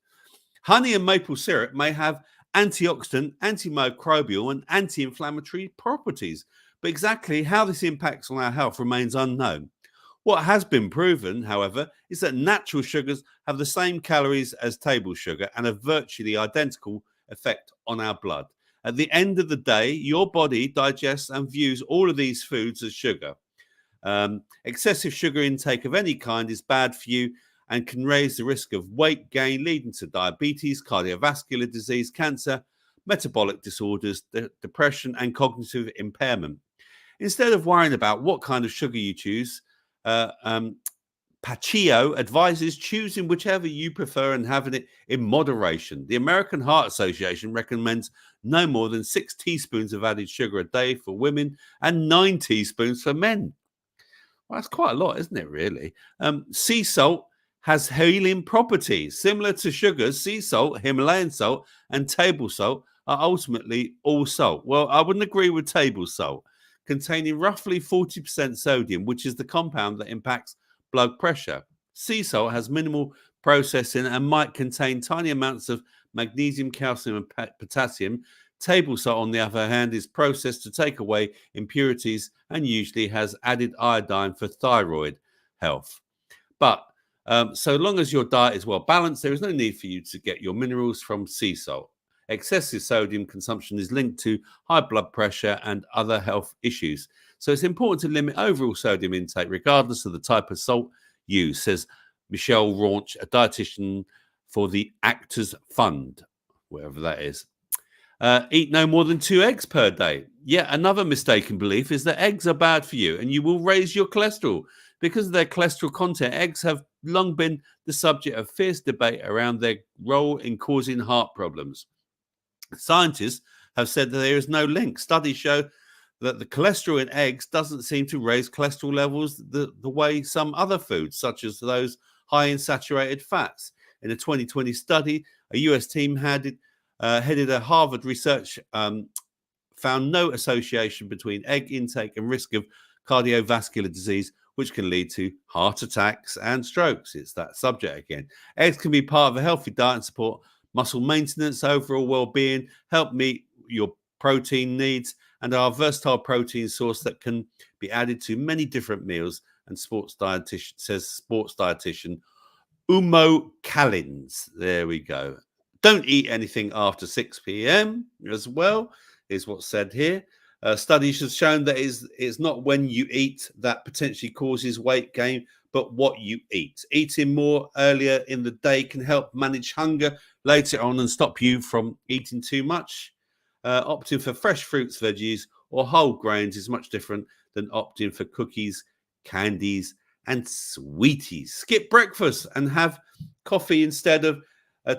Honey and maple syrup may have antioxidant, antimicrobial, and anti-inflammatory properties, but exactly how this impacts on our health remains unknown. What has been proven, however, is that natural sugars have the same calories as table sugar and a virtually identical effect on our blood. At the end of the day, your body digests and views all of these foods as sugar. Excessive sugar intake of any kind is bad for you and can raise the risk of weight gain, leading to diabetes, cardiovascular disease, cancer, metabolic disorders, depression, and cognitive impairment. Instead of worrying about what kind of sugar you choose, Paccio advises choosing whichever you prefer and having it in moderation. The American Heart Association recommends no more than 6 teaspoons of added sugar a day for women and 9 teaspoons for men. Well, that's quite a lot, isn't it, really? Sea salt has healing properties. Similar to sugars, sea salt, Himalayan salt, and table salt are ultimately all salt. Well, I wouldn't agree with table salt, containing roughly 40% sodium, which is the compound that impacts blood pressure. Sea salt has minimal processing and might contain tiny amounts of magnesium, calcium, and potassium. Table salt, on the other hand, is processed to take away impurities and usually has added iodine for thyroid health. But so long as your diet is well balanced, there is no need for you to get your minerals from sea salt. Excessive sodium consumption is linked to high blood pressure and other health issues. So it's important to limit overall sodium intake, regardless of the type of salt used, says Michelle Raunch, a dietitian for the Actors Fund, wherever that is. Eat no more than 2 eggs per day. Yet another mistaken belief is that eggs are bad for you and you will raise your cholesterol. Because of their cholesterol content, eggs have long been the subject of fierce debate around their role in causing heart problems. Scientists have said that there is no link. Studies show that the cholesterol in eggs doesn't seem to raise cholesterol levels the way some other foods, such as those high in saturated fats. In a 2020 study, a US team headed a Harvard research found no association between egg intake and risk of cardiovascular disease, which can lead to heart attacks and strokes. It's that subject again. Eggs can be part of a healthy diet and support muscle maintenance, overall well-being, help meet your protein needs, and are a versatile protein source that can be added to many different meals. And sports dietitian Umo Callins. There we go. Don't eat anything after 6 p.m. as well, is what's said here. Studies have shown that it's not when you eat that potentially causes weight gain, but what you eat. Eating more earlier in the day can help manage hunger later on and stop you from eating too much. Opting for fresh fruits, veggies, or whole grains is much different than opting for cookies, candies, and sweeties. Skip breakfast and have coffee instead of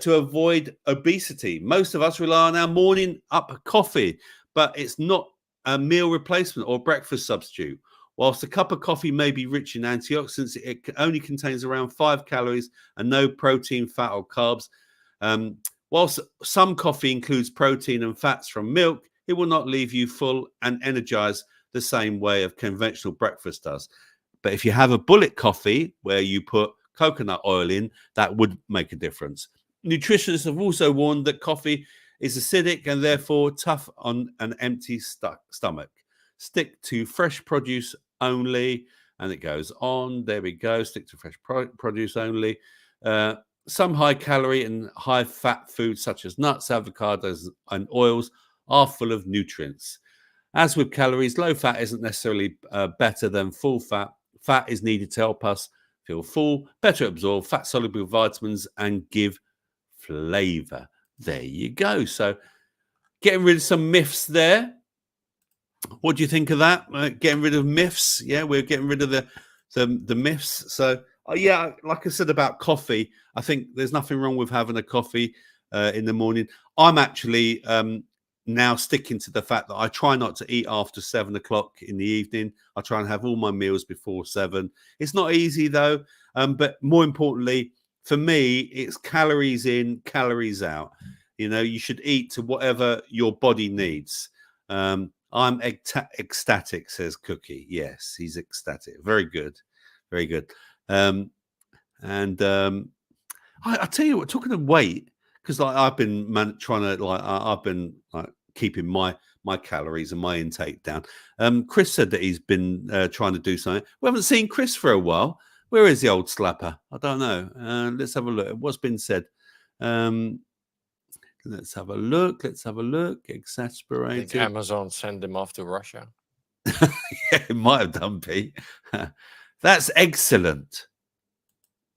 to avoid obesity. Most of us rely on our morning up coffee, but it's not a meal replacement or breakfast substitute. Whilst a cup of coffee may be rich in antioxidants, it only contains around 5 calories and no protein, fat, or carbs. Whilst some coffee includes protein and fats from milk, it will not leave you full and energized the same way of conventional breakfast does. But if you have a bullet coffee where you put coconut oil in, that would make a difference. Nutritionists have also warned that coffee is acidic and therefore tough on an empty stomach. Stick to fresh produce only. And it goes on. There we go. Stick to fresh produce only. Some high calorie and high fat foods such as nuts, avocados, and oils are full of nutrients. As with calories, low fat isn't necessarily better than full fat. Fat is needed to help us feel full, better absorb fat-soluble vitamins, and give flavor. There you go. So getting rid of some myths there. What do you think of that? Getting rid of myths. Yeah, we're getting rid of the myths. So yeah, like I said about coffee, I think there's nothing wrong with having a coffee in the morning. I'm actually now sticking to the fact that I try not to eat after 7 o'clock in the evening. I try and have all my meals before 7. It's not easy though, but more importantly, for me, it's calories in, calories out. You know, you should eat to whatever your body needs. I'm ecstatic, says Cookie. Yes, he's ecstatic. Very good. Very good. I tell you what, talking of weight, because like I've been I've been keeping my calories and my intake down. Chris said that he's been trying to do something. We haven't seen Chris for a while. Where is the old slapper? I don't know. Let's have a look. What's been said? Let's have a look. Exasperated. I think Amazon sent them off to Russia. Yeah, it might have done, Pete. That's excellent.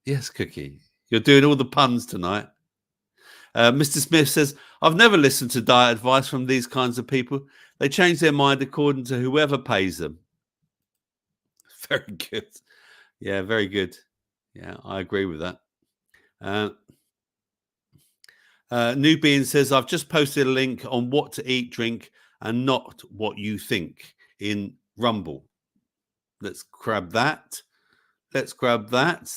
Yes, Cookie. You're doing all the puns tonight. Mr. Smith says, I've never listened to diet advice from these kinds of people. They change their mind according to whoever pays them. Very good. Yeah, very good. Yeah, I agree with that. Nubian says, I've just posted a link on what to eat, drink, and not what you think in Rumble. Let's grab that.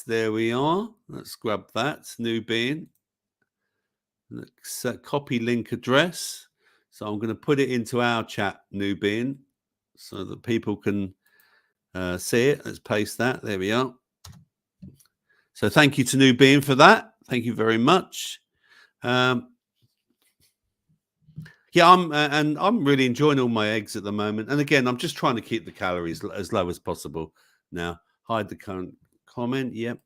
There we are. Let's grab that. Nubian. Let's copy link address. So I'm going to put it into our chat, Nubian, so that people can see it. Let's paste that. There we are. So thank you to Nubian for that. Thank you very much. Yeah, I'm really enjoying all my eggs at the moment. And again, I'm just trying to keep the calories as low as possible now. Hide the current comment. Yep.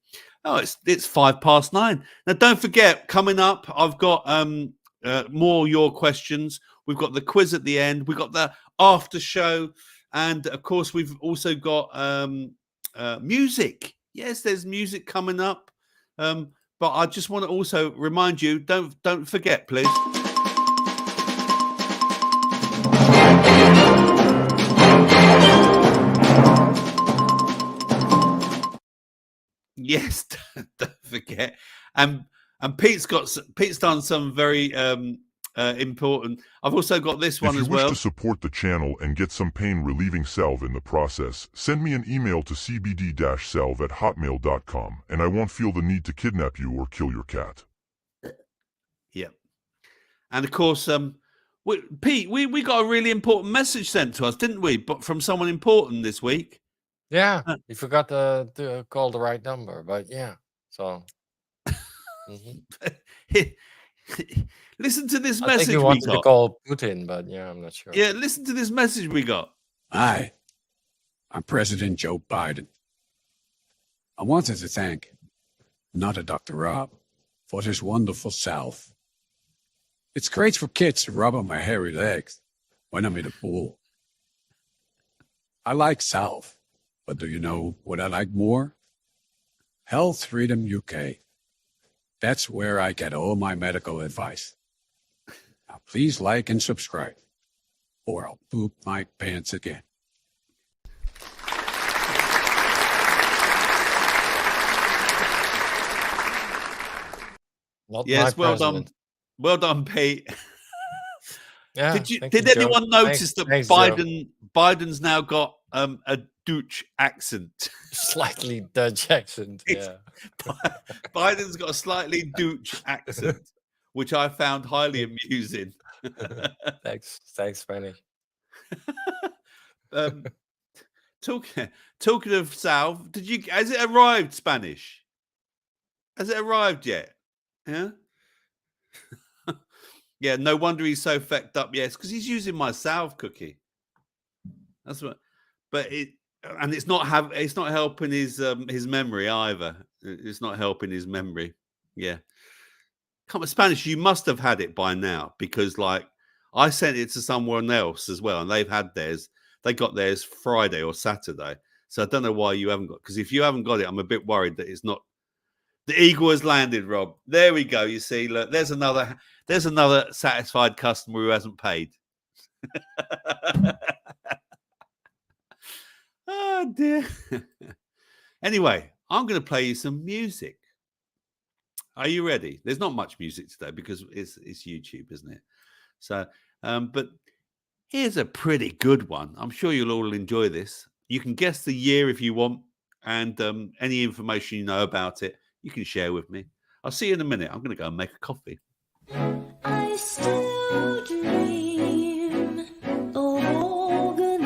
Oh, it's 9:05. Now, don't forget, coming up, I've got more your questions. We've got the quiz at the end. We've got the after show. And, of course, we've also got music. Yes, there's music coming up. But I just want to also remind you, don't forget, please. Yes, don't forget. And Pete's done some very important. I've also got this one as well. If you wish to support the channel and get some pain-relieving salve in the process, send me an email to cbd-salve@hotmail.com, and I won't feel the need to kidnap you or kill your cat. Yeah. And of course, Pete, we got a really important message sent to us, didn't we? But from someone important this week. Yeah, you forgot to call the right number, but yeah. So listen to this I message think you we wanted got. to call Putin, but yeah, I'm not sure. Yeah, listen to this message we got. Hi, I'm President Joe Biden. I wanted to thank another Dr. Rob for this wonderful salve. It's great for kids to rub on my hairy legs when I'm in the pool. I like salve, but do you know what I like more? Healthfreedom UK. That's where I get all my medical advice. Now, please like and subscribe, or I'll poop my pants again. Yes, well done. Well done, Pete. Yeah. Did anyone notice that Biden's now got a Dutch accent? Slightly Dutch accent. Yeah. Biden's got a slightly Dutch accent, which I found highly amusing. Thanks, Spanish. Talking of salve, has it arrived, Spanish? Has it arrived yet? Yeah. Yeah, no wonder he's so fecked up. Yes, because he's using my salve, Cookie. That's what. But it's not helping his memory either. It's not helping his memory. Yeah. Come on, Spanish. You must have had it by now because, like, I sent it to someone else as well, and they've had theirs. They got theirs Friday or Saturday. So I don't know why you haven't got. Because if you haven't got it, I'm a bit worried that it's not The eagle has landed, Rob. There we go. You see, look, there's another satisfied customer who hasn't paid. Oh dear. Anyway, I'm going to play you some music. Are you ready? There's not much music today because it's YouTube, isn't it? So, but here's a pretty good one. I'm sure you'll all enjoy this. You can guess the year if you want, and any information you know about it, you can share with me. I'll see you in a minute. I'm going to go and make a coffee. I still dream of organ.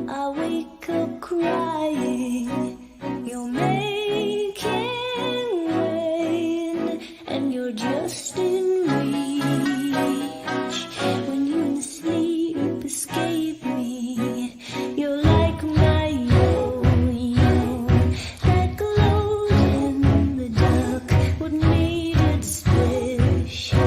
I wake up crying. You're making rain, and you're just in reach. When you in the sleep escape me, you're like my yo-yo, that glows in the dark. What made it special?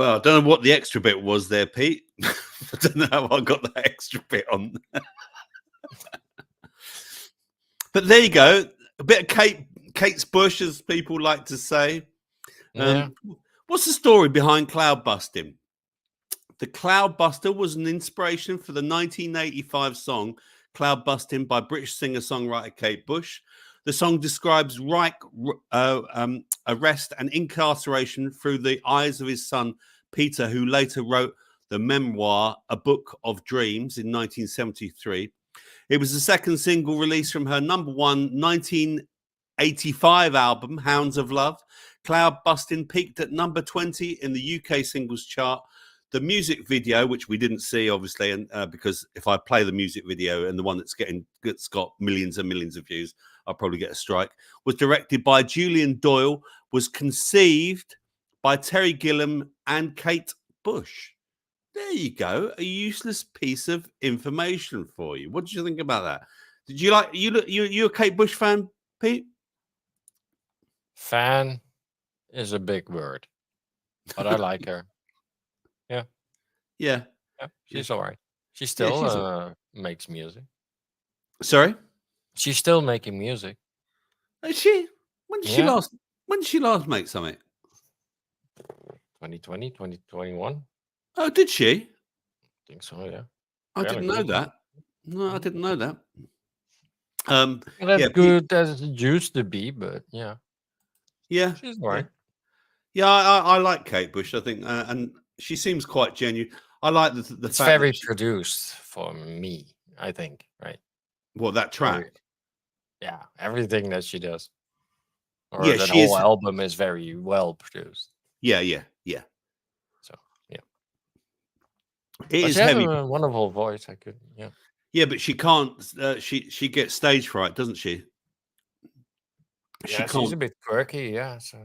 Well, I don't know what the extra bit was there, Pete. I don't know how I got that extra bit on. But there you go. A bit of Kate's bush, as people like to say. What's the story behind Cloudbusting? The Cloudbuster was an inspiration for the 1985 song Cloudbusting by British singer-songwriter Kate Bush. The song describes Reich arrest and incarceration through the eyes of his son, Peter, who later wrote the memoir A Book of Dreams in 1973. It was the second single released from her number one 1985 album, Hounds of Love. Cloudbusting peaked at number 20 in the UK singles chart. The music video, which we didn't see, obviously, and because if I play the music video and the one that's got millions and millions of views, I'll probably get a strike, was directed by Julian Doyle, was conceived by Terry Gilliam and Kate Bush. There you go, a useless piece of information for you. What did you think about that? Did you like you a Kate Bush fan, Pete? Fan is a big word, but I like her. Yeah, she's all right. She still makes music. Sorry, she's still making music. Is she? When did she last? When did she last make something? 2020, 2021. Oh, did she? I think so. Yeah. I didn't know that. No, I didn't know that. Not as good as it used to be, but yeah, she's all right. Yeah, I like Kate Bush. I think, and she seems quite genuine. I like the it's fact very produced for me. I think, right? What, that track? Yeah, everything that she does. Or Yeah, that she whole is. album is very well produced. Yeah. So yeah, It is she has heavy. a wonderful voice. Yeah, but she can't. She gets stage fright, doesn't she? Yeah, she's a bit quirky. Yeah, so.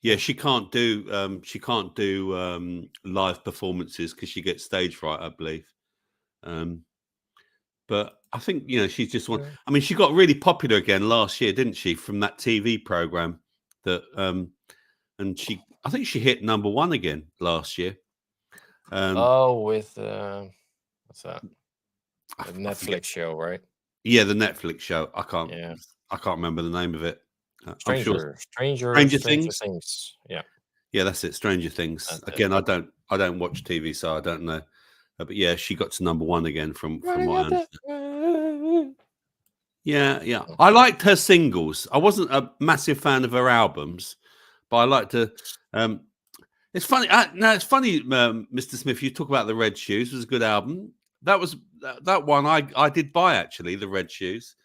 Yeah, she can't do live performances because she gets stage fright, I believe. But I think she's just one. I mean, she got really popular again last year, didn't she? From that TV program that and I think she hit number one again last year. With what's that? The Netflix show, right? Yeah, the Netflix show. I can't remember the name of it. Stranger Things. Yeah, that's it. Stranger Things. Again, I don't watch TV, so I don't know. But yeah, she got to number one again from what I understand. Yeah. I liked her singles. I wasn't a massive fan of her albums, but I liked her. It's funny. It's funny, Mr. Smith. You talk about the Red Shoes. It was a good album. That one I did buy, actually, the Red Shoes,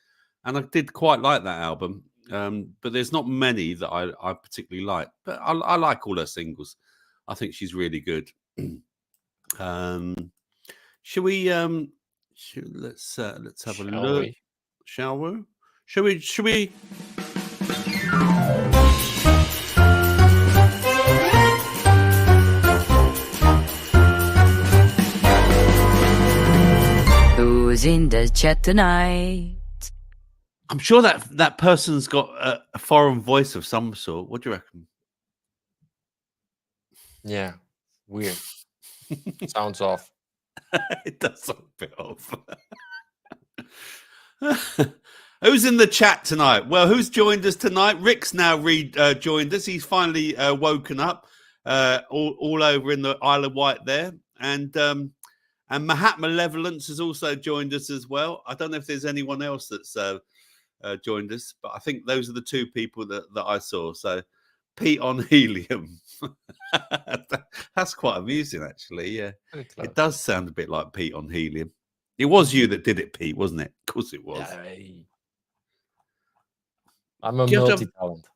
and I did quite like that album. But there's not many that I particularly like. But I like all her singles. I think she's really good. Shall we? Let's have a look. Shall we? Shall we? Who's in the chat tonight? I'm sure that person's got a foreign voice of some sort. What do you reckon? Yeah, weird. Sounds off. It does sound a bit off. Who's in the chat tonight? Well, who's joined us tonight? Rick's now joined us. He's finally woken up, all over in the Isle of Wight there, and Mahat Malevolence has also joined us as well. I don't know if there's anyone else that's joined us, but I think those are the two people that I saw. So Pete on helium. That's quite amusing, actually. Yeah, it does sound a bit like Pete on helium. It was you that did it, Pete, wasn't it? Of course it was. I'm a multi-talent.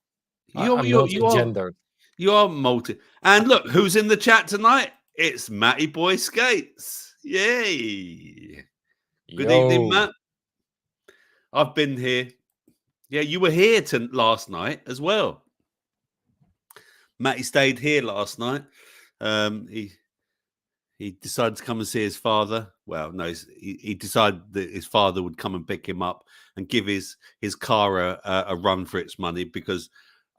I'm multi-gendered. You are multi. And look, who's in the chat tonight? It's Matty Boy Skates. Yay. Good evening, Matt. I've been here. Yeah, you were here last night as well. Matty stayed here last night. He decided to come and see his father. Well, no, he decided that his father would come and pick him up and give his car a run for its money, because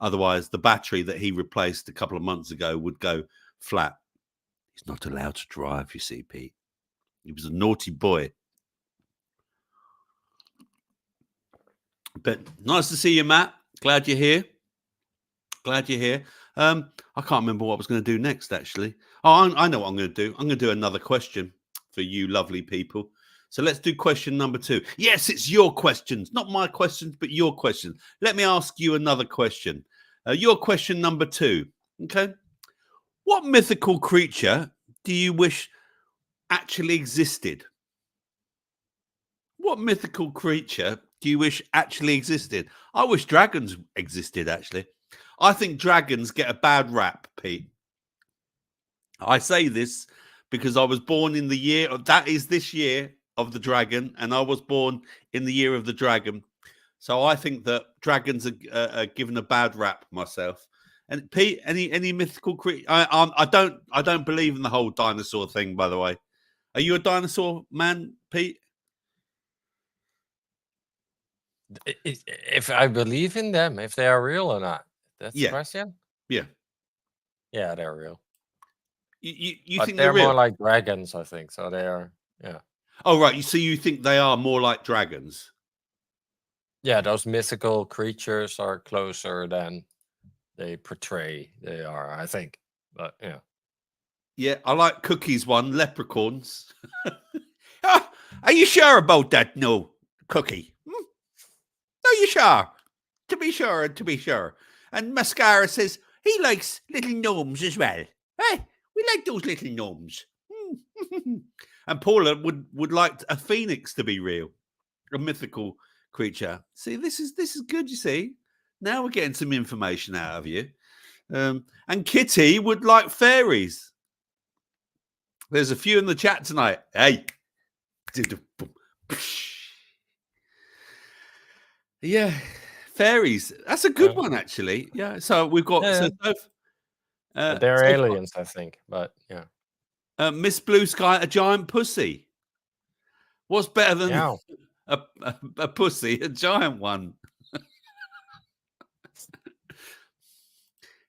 otherwise the battery that he replaced a couple of months ago would go flat. He's not allowed to drive, you see, Pete. He was a naughty boy. But nice to see you, Matt. Glad you're here. Glad you're here. I can't remember what I was going to do next, actually. Oh, I know what I'm going to do. I'm going to do another question for you lovely people. So let's do question number 2. Yes, it's your questions. Not my questions, but your questions. Let me ask you another question. Your question number 2. Okay. What mythical creature do you wish actually existed? What mythical creature do you wish actually existed? I wish dragons existed, actually. I think dragons get a bad rap, Pete. I say this because I was born in the year of, that is this year of the dragon, and I was born in the year of the dragon. So I think that dragons are given a bad rap myself. And Pete, any mythical creature? I don't believe in the whole dinosaur thing, by the way. Are you a dinosaur man, Pete? If I believe in them, if they are real or not. That's the Yeah. question? Yeah. Yeah, they're real. You But think they're they're real? more like dragons, I think. So they are, yeah. Oh, right. So you think they are more like dragons? Yeah, those mythical creatures are closer than they portray they are, I think. But yeah. Yeah, I like Cookie's one, leprechauns. Are you sure about that? No, Cookie. Are you sure? To be sure and to be sure. And Mascara says he likes little gnomes as well. Hey, we like those little gnomes. And Paula would like a phoenix to be real, a mythical creature. See, this is good. You see, now we're getting some information out of you. And Kitty would like fairies. There's a few in the chat tonight. Hey. Yeah, fairies. That's a good one, actually. Yeah. So we've got But they're aliens, I think. But yeah. Miss Blue Sky, a giant pussy. What's better than a pussy? A giant one.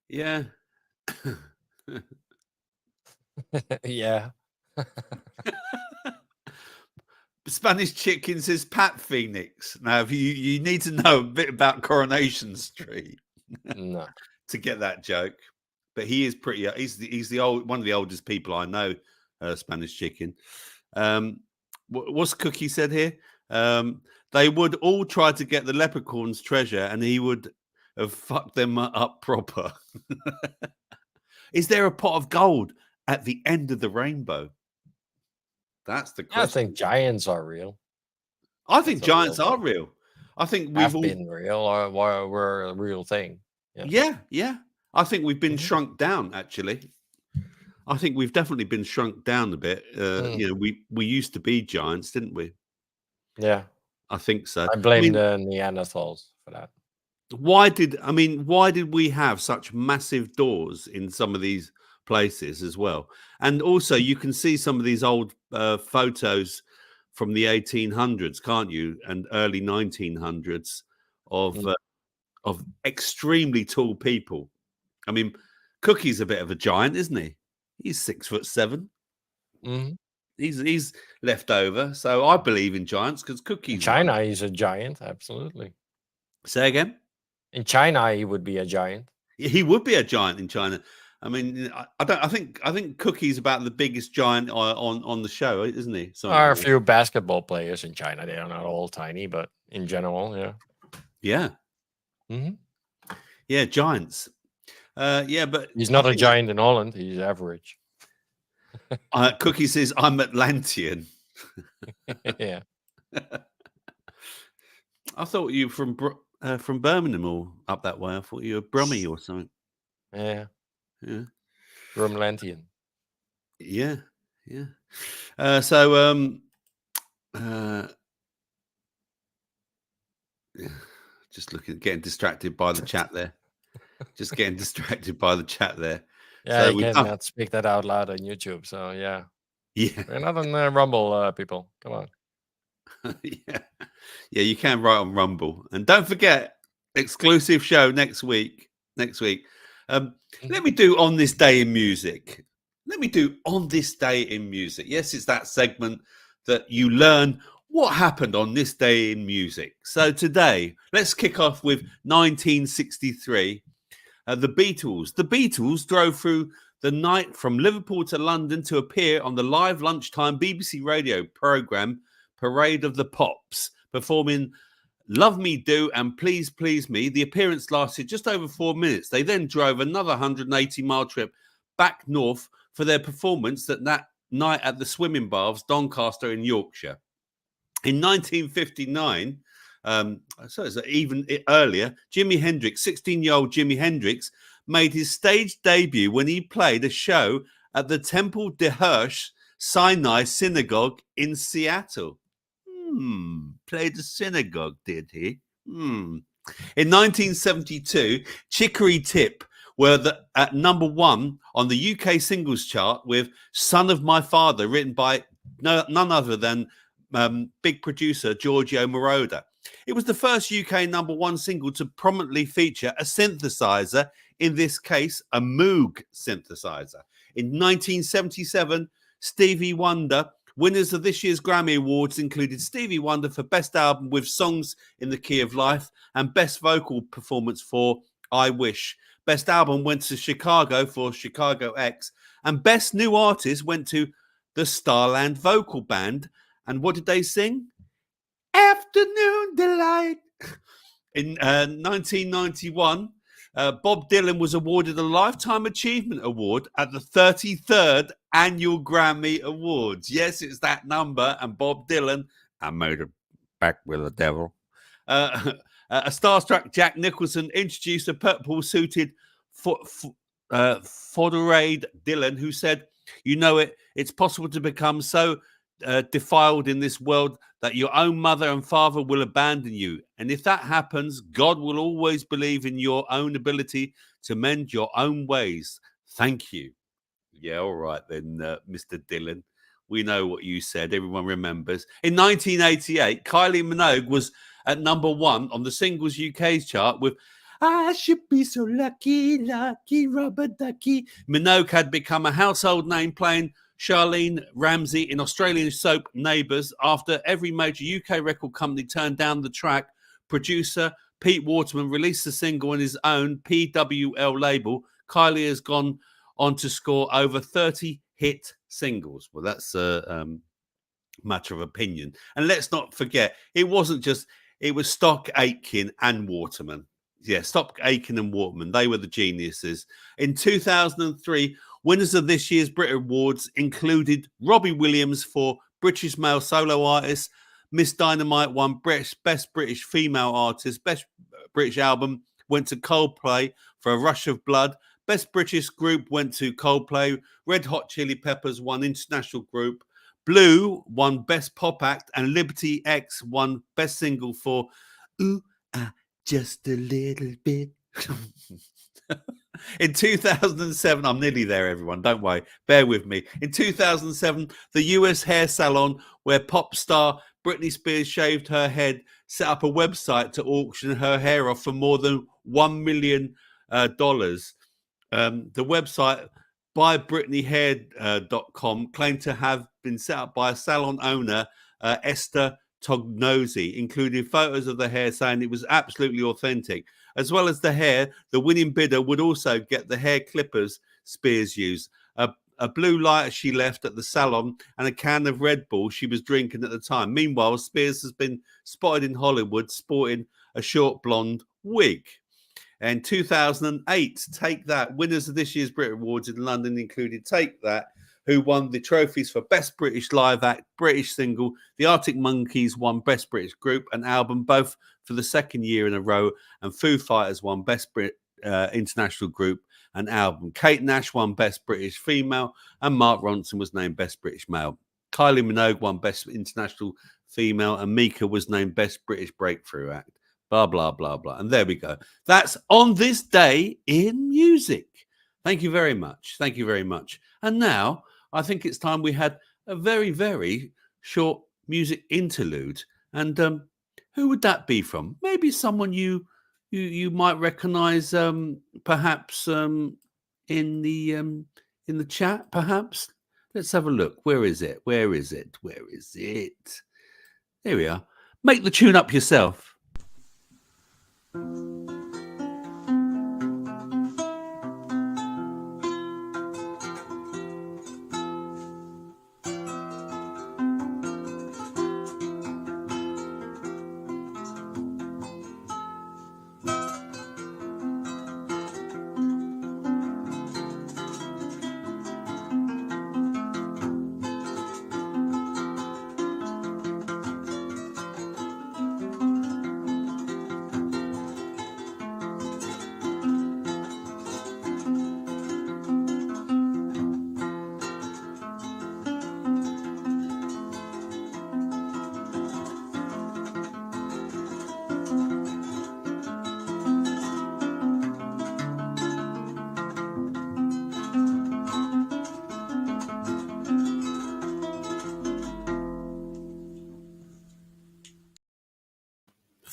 Yeah. Yeah. Spanish Chicken says Pat Phoenix. Now, if you need to know a bit about Coronation Street No. to get that joke, but he is pretty. He's the old one of the oldest people I know. Spanish Chicken. What's Cookie said here? They would all try to get the leprechaun's treasure, and he would have fucked them up proper. Is there a pot of gold at the end of the rainbow? That's the question. I think giants are real. I think giants are real. I think we've all been real or were a real thing. Yeah. I think we've been shrunk down, actually. I think we've definitely been shrunk down a bit. You know, we used to be giants, didn't we? Yeah. I think so. I blame the Neanderthals for that. Why did we have such massive doors in some of these places as well? And also you can see some of these old photos from the 1800s, can't you? And early 1900s of extremely tall people. I mean, Cookie's a bit of a giant, isn't he? He's 6'7". Mm-hmm. He's left over. So I believe in giants because Cookie's in China, he's a giant, absolutely. Say again? In China, he would be a giant. He would be a giant in China. I mean, I think Cookie's about the biggest giant on the show, isn't he? There are a few basketball players in China. They are not all tiny, but in general, yeah. Yeah. Mm-hmm. Yeah, giants. Yeah, but he's not a giant in Holland. He's average. Cookie says, I'm Atlantean. Yeah. I thought you were from Birmingham or up that way. I thought you were Brummie or something. Yeah. Yeah. Drumlantian. Yeah. Just getting distracted by the chat there. Just getting distracted by the chat there. Yeah, you cannot speak that out loud on YouTube. So yeah. We're not on Rumble, people. Come on. Yeah, you can write on Rumble, and don't forget exclusive show next week. Let me do On This Day in Music. let me do On This Day in Music. Yes, it's that segment that you learn what happened on this day in music. So today, let's kick off with 1963. The Beatles. The Beatles drove through the night from Liverpool to London to appear on the live lunchtime BBC radio programme Parade of the Pops, performing Love Me Do and Please Please Me. The appearance lasted just over 4 minutes. They then drove another 180-mile trip back north for their performance that night at the swimming baths, Doncaster in Yorkshire. In 1959, so it's even earlier, Jimi Hendrix, 16-year-old Jimi Hendrix, made his stage debut when he played a show at the Temple de Hirsch Sinai Synagogue in Seattle. Played a synagogue, did he? In 1972, Chicory Tip were at number 1 on the UK singles chart with Son of My Father, written by none other than big producer Giorgio Moroder. It was the first UK number 1 single to prominently feature a synthesizer, in this case, a Moog synthesizer. In 1977, Stevie Wonder, winners of this year's Grammy Awards included Stevie Wonder for Best Album with Songs in the Key of Life and Best Vocal Performance for I Wish. Best Album went to Chicago for Chicago X, and Best New Artist went to the Starland Vocal Band. And what did they sing? Afternoon Delight. In 1991, Bob Dylan was awarded a Lifetime Achievement Award at the 33rd Annual Grammy Awards. Yes, it's that number. And Bob Dylan, I made it back with the devil. A starstruck Jack Nicholson introduced a purple-suited Fodorade Dylan, who said, "You know it, it's possible to become so defiled in this world that your own mother and father will abandon you. And if that happens, God will always believe in your own ability to mend your own ways. Thank you." Yeah, all right then, Mr. Dylan. We know what you said. Everyone remembers. In 1988, Kylie Minogue was at number 1 on the Singles UK's chart with I Should Be So Lucky, Lucky Rubber Ducky. Minogue had become a household name playing Charlene Ramsey in Australian soap Neighbours after every major UK record company turned down the track. Producer Pete Waterman released the single on his own PWL label. Kylie has gone on to score over 30 hit singles. Well, that's a matter of opinion. And let's not forget, it was Stock Aitken and Waterman. Yeah, Stock Aitken and Waterman. They were the geniuses. In 2003, winners of this year's Brit Awards included Robbie Williams for British Male Solo Artist. Miss Dynamite won Best British Female Artist. Best British Album went to Coldplay for A Rush of Blood. Best British Group went to Coldplay. Red Hot Chili Peppers won International Group. Blue won Best Pop Act. And Liberty X won Best Single for Ooh, Just a Little Bit. In 2007, I'm nearly there, everyone. Don't worry. Bear with me. In 2007, the US hair salon where pop star Britney Spears shaved her head set up a website to auction her hair off for more than $1 million. The website buybritneyhair.com claimed to have been set up by a salon owner, Esther Tognosi, including photos of the hair saying it was absolutely authentic. As well as the hair, the winning bidder would also get the hair clippers Spears used, a blue lighter she left at the salon, and a can of Red Bull she was drinking at the time. Meanwhile, Spears has been spotted in Hollywood sporting a short blonde wig. In 2008, Take That, winners of this year's Brit Awards in London included Take That, who won the trophies for Best British Live Act, British Single. The Arctic Monkeys won Best British Group and Album, both for the second year in a row, and Foo Fighters won Best International Group and Album. Kate Nash won Best British Female, and Mark Ronson was named Best British Male. Kylie Minogue won Best International Female, and Mika was named Best British Breakthrough Act. Blah, blah, blah, blah. And there we go. That's On This Day in Music. Thank you very much. Thank you very much. And now I think it's time we had a very, very short music interlude. And who would that be from? Maybe someone you might recognize, perhaps in the in the chat, perhaps? Let's have a look. Where is it? Where is it? Where is it? There we are. Make the tune up yourself.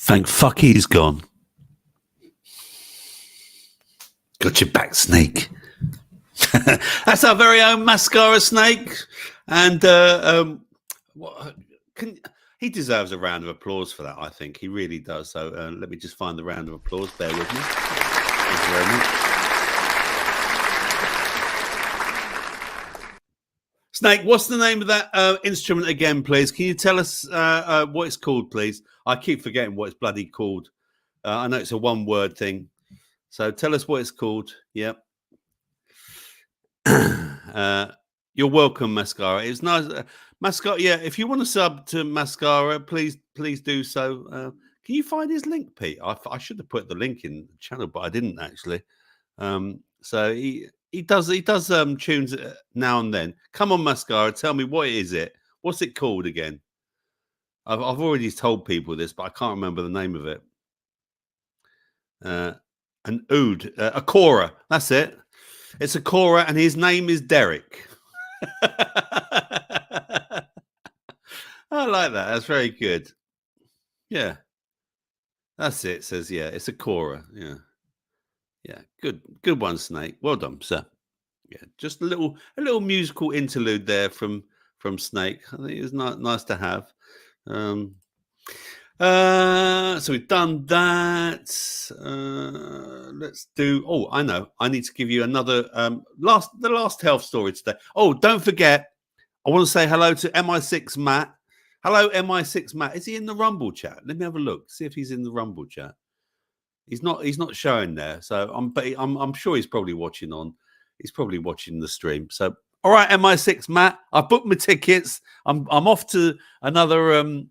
Thank fuck he's gone. Got your back, Snake. That's our very own Mascara Snake. And he deserves a round of applause for that, I think. He really does. So let me just find the round of applause. Bear with me. Thank you very much. Snake, what's the name of that instrument again, please? Can you tell us what it's called, please? I keep forgetting what it's bloody called. I know it's a one-word thing. So tell us what it's called. Yep. You're welcome, Mascara. It's nice. Mascara, yeah, if you want to sub to Mascara, please do so. Can you find his link, Pete? I should have put the link in the channel, but I didn't actually. So he does tunes now and then. Come on, Mascara, tell me what is it? What's it called again? I've already told people this, but I can't remember the name of it. An oud, a Cora. That's it. It's a Cora, and his name is Derek. I like that. That's very good. Yeah, that's it. Says yeah, it's a Cora. Yeah, yeah. Good one, Snake. Well done, sir. Yeah, just a little musical interlude there from Snake. I think it was nice to have. So we've done that. Let's do. Oh, I know. I need to give you another the last health story today. Oh, don't forget. I want to say hello to MI6 Matt. Hello, MI6 Matt. Is he in the Rumble chat? Let me have a look. See if he's in the Rumble chat. He's not showing there. So I'm sure he's probably watching on. He's probably watching the stream. So all right, MI6 Matt. I booked my tickets. I'm off to another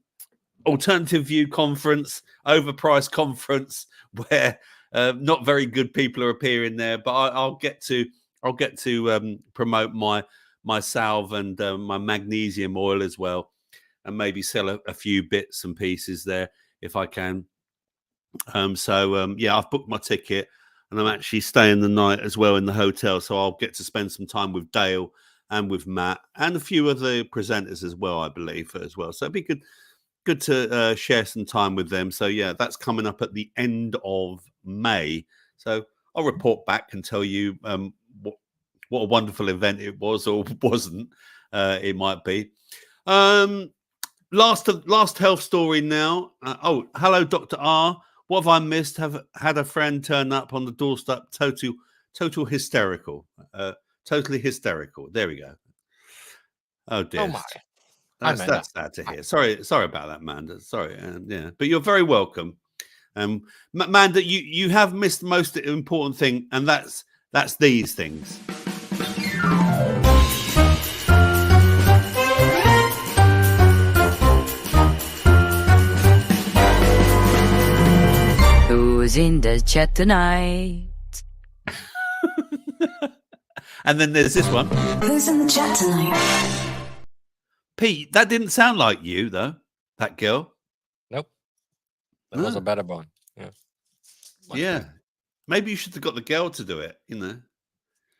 alternative view conference, overpriced conference where not very good people are appearing there, but I'll get to promote my salve and my magnesium oil as well, and maybe sell a few bits and pieces there if I can. Yeah, I've booked my ticket and I'm actually staying the night as well in the hotel, so I'll get to spend some time with Dale and with Matt and a few other presenters as well, I believe, as well. So it'd be good to share some time with them. So yeah, that's coming up at the end of May. So I'll report back and tell you what a wonderful event it was or wasn't. It might be. Last health story now. Oh, hello, Dr. R. What have I missed? Have had a friend turn up on the doorstep, total hysterical. Totally hysterical. There we go. Oh dear. Oh my. That's sad to hear. Sorry about that, Manda. Sorry, yeah, but you're very welcome. Manda, you have missed the most important thing, and that's these things. Who's in the chat tonight? And then there's this one. Who's in the chat tonight? Pete, that didn't sound like you, though. That girl. Nope. That was a better one. Yeah. Yeah. Maybe you should have got the girl to do it, you know.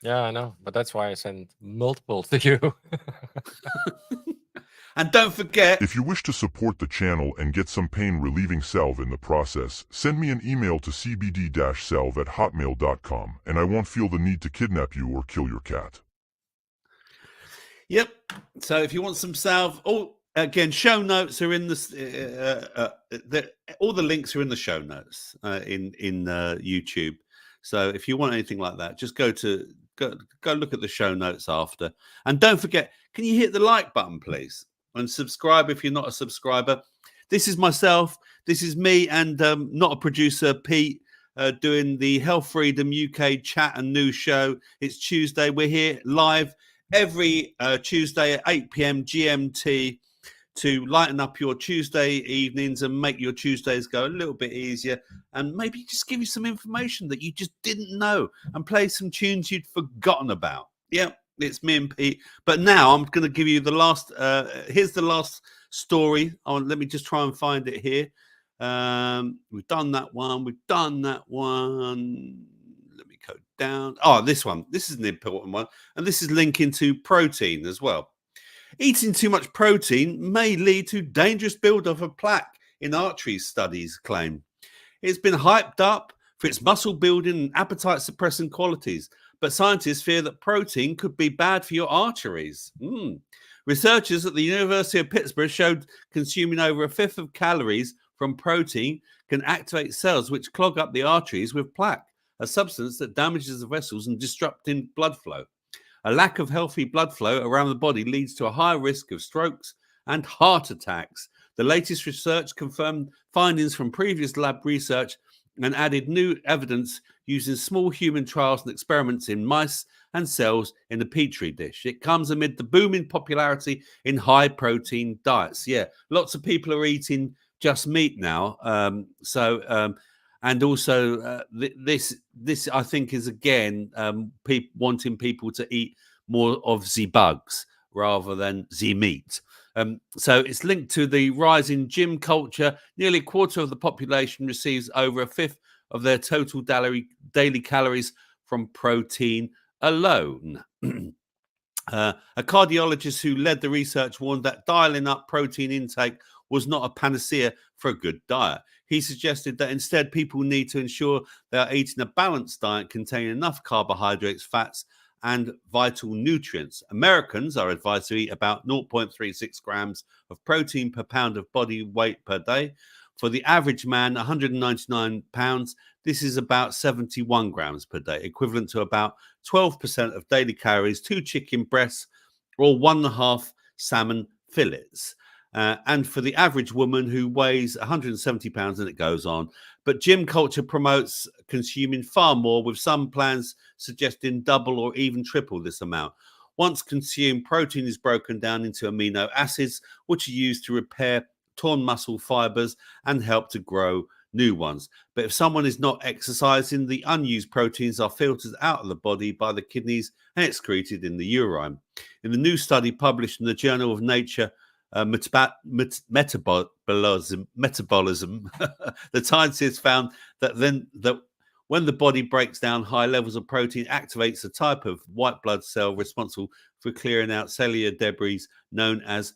Yeah, I know. But that's why I sent multiple to you. And don't forget... If you wish to support the channel and get some pain-relieving salve in the process, send me an email to cbd-salve@hotmail.com, and I won't feel the need to kidnap you or kill your cat. Yep. So if you want some salve, again, show notes are in the all the links are in the show notes in YouTube. So if you want anything like that, just go look at the show notes after. And don't forget, can you hit the like button, please? And subscribe if you're not a subscriber. This is myself. This is me and not a producer, Pete, doing the Healthfreedom UK chat and news show. It's Tuesday. We're here live every Tuesday at 8 p.m. GMT to lighten up your Tuesday evenings and make your Tuesdays go a little bit easier, and maybe just give you some information that you just didn't know and play some tunes you'd forgotten about. Yeah, it's me and Pete. But now I'm going to give you the last, here's the last story. Let me just try and find it here. We've done that one. Let me go down. Oh, this one. This is an important one. And this is linking to protein as well. Eating too much protein may lead to dangerous buildup of plaque in arteries, studies claim. It's been hyped up for its muscle building and appetite suppressing qualities, but scientists fear that protein could be bad for your arteries. Researchers at the University of Pittsburgh showed consuming over a fifth of calories from protein can activate cells which clog up the arteries with plaque, a substance that damages the vessels and disrupting blood flow. A lack of healthy blood flow around the body leads to a higher risk of strokes and heart attacks. The latest research confirmed findings from previous lab research and added new evidence using small human trials and experiments in mice and cells in a petri dish. It comes amid the booming popularity in high-protein diets. Yeah, lots of people are eating just meat now. And also, this I think is again wanting people to eat more of the bugs rather than the meat. So it's linked to the rise in gym culture. Nearly a quarter of the population receives over a fifth of their total daily calories from protein alone. A cardiologist who led the research warned that dialing up protein intake was not a panacea for a good diet. He suggested that instead people need to ensure they are eating a balanced diet containing enough carbohydrates, fats, and vital nutrients. Americans are advised to eat about 0.36 grams of protein per pound of body weight per day. For the average man, 199 pounds, this is about 71 grams per day, equivalent to about 12% of daily calories, 2 chicken breasts, or 1.5 salmon fillets. And for the average woman who weighs 170 pounds, and it goes on. But gym culture promotes consuming far more, with some plans suggesting double or even triple this amount. Once consumed, protein is broken down into amino acids, which are used to repair torn muscle fibers and help to grow new ones. But if someone is not exercising, the unused proteins are filtered out of the body by the kidneys and excreted in the urine. In the new study published in the Journal of Nature Metabolism, the scientists found that when the body breaks down high levels of protein, activates a type of white blood cell responsible for clearing out cellular debris known as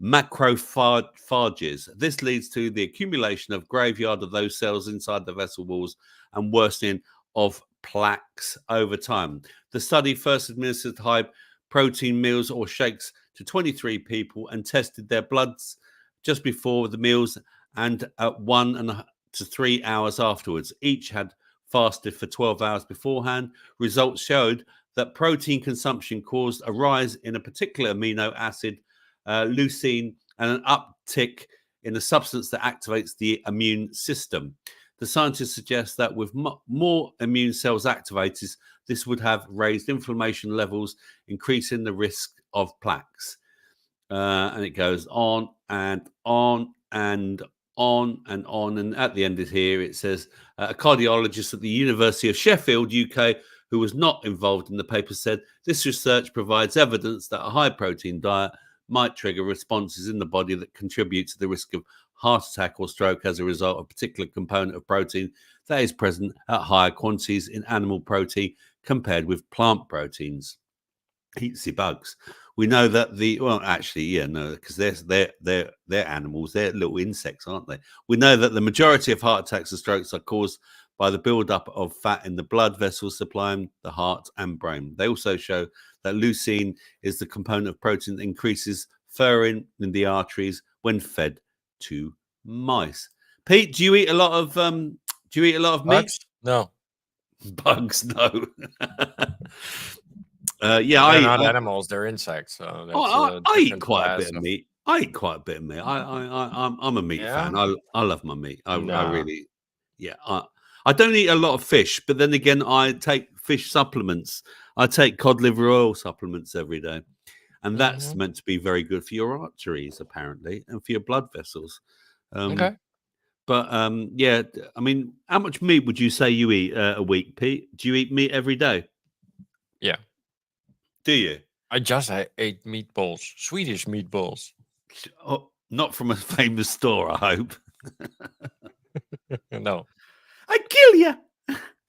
macrophages. This leads to the accumulation of graveyard of those cells inside the vessel walls and worsening of plaques over time. The study first administered high protein meals or shakes to 23 people and tested their bloods just before the meals and at 1 to 3 hours afterwards. Each had fasted for 12 hours beforehand. Results showed that protein consumption caused a rise in a particular amino acid, leucine, and an uptick in a substance that activates the immune system. The scientists suggest that with more immune cells activated, this would have raised inflammation levels, increasing the risk of plaques. And it goes on and on and on and on. And at the end of here, it says a cardiologist at the University of Sheffield, UK, who was not involved in the paper, said this research provides evidence that a high protein diet might trigger responses in the body that contribute to the risk of heart attack or stroke as a result of a particular component of protein that is present at higher quantities in animal protein compared with plant proteins. Eats the bugs. We know that because they're animals, they're little insects, aren't they? We know that the majority of heart attacks and strokes are caused by the buildup of fat in the blood vessels supplying the heart and brain. They also show that leucine is the component of protein that increases furring in the arteries when fed to mice. Pete, do you eat a lot of meat? Bugs? No. Bugs, no. They're not animals; they're insects. So that's I eat quite a class bit of meat. I eat quite a bit of meat. I'm a meat fan. I love my meat. I really, yeah. I don't eat a lot of fish, but then again, I take fish supplements. I take cod liver oil supplements every day, and that's meant to be very good for your arteries, apparently, and for your blood vessels. Okay. But yeah, I mean, how much meat would you say you eat a week, Pete? Do you eat meat every day? Yeah. Do you? I just ate meatballs, Swedish meatballs. Oh, not from a famous store, I hope. No. I kill you.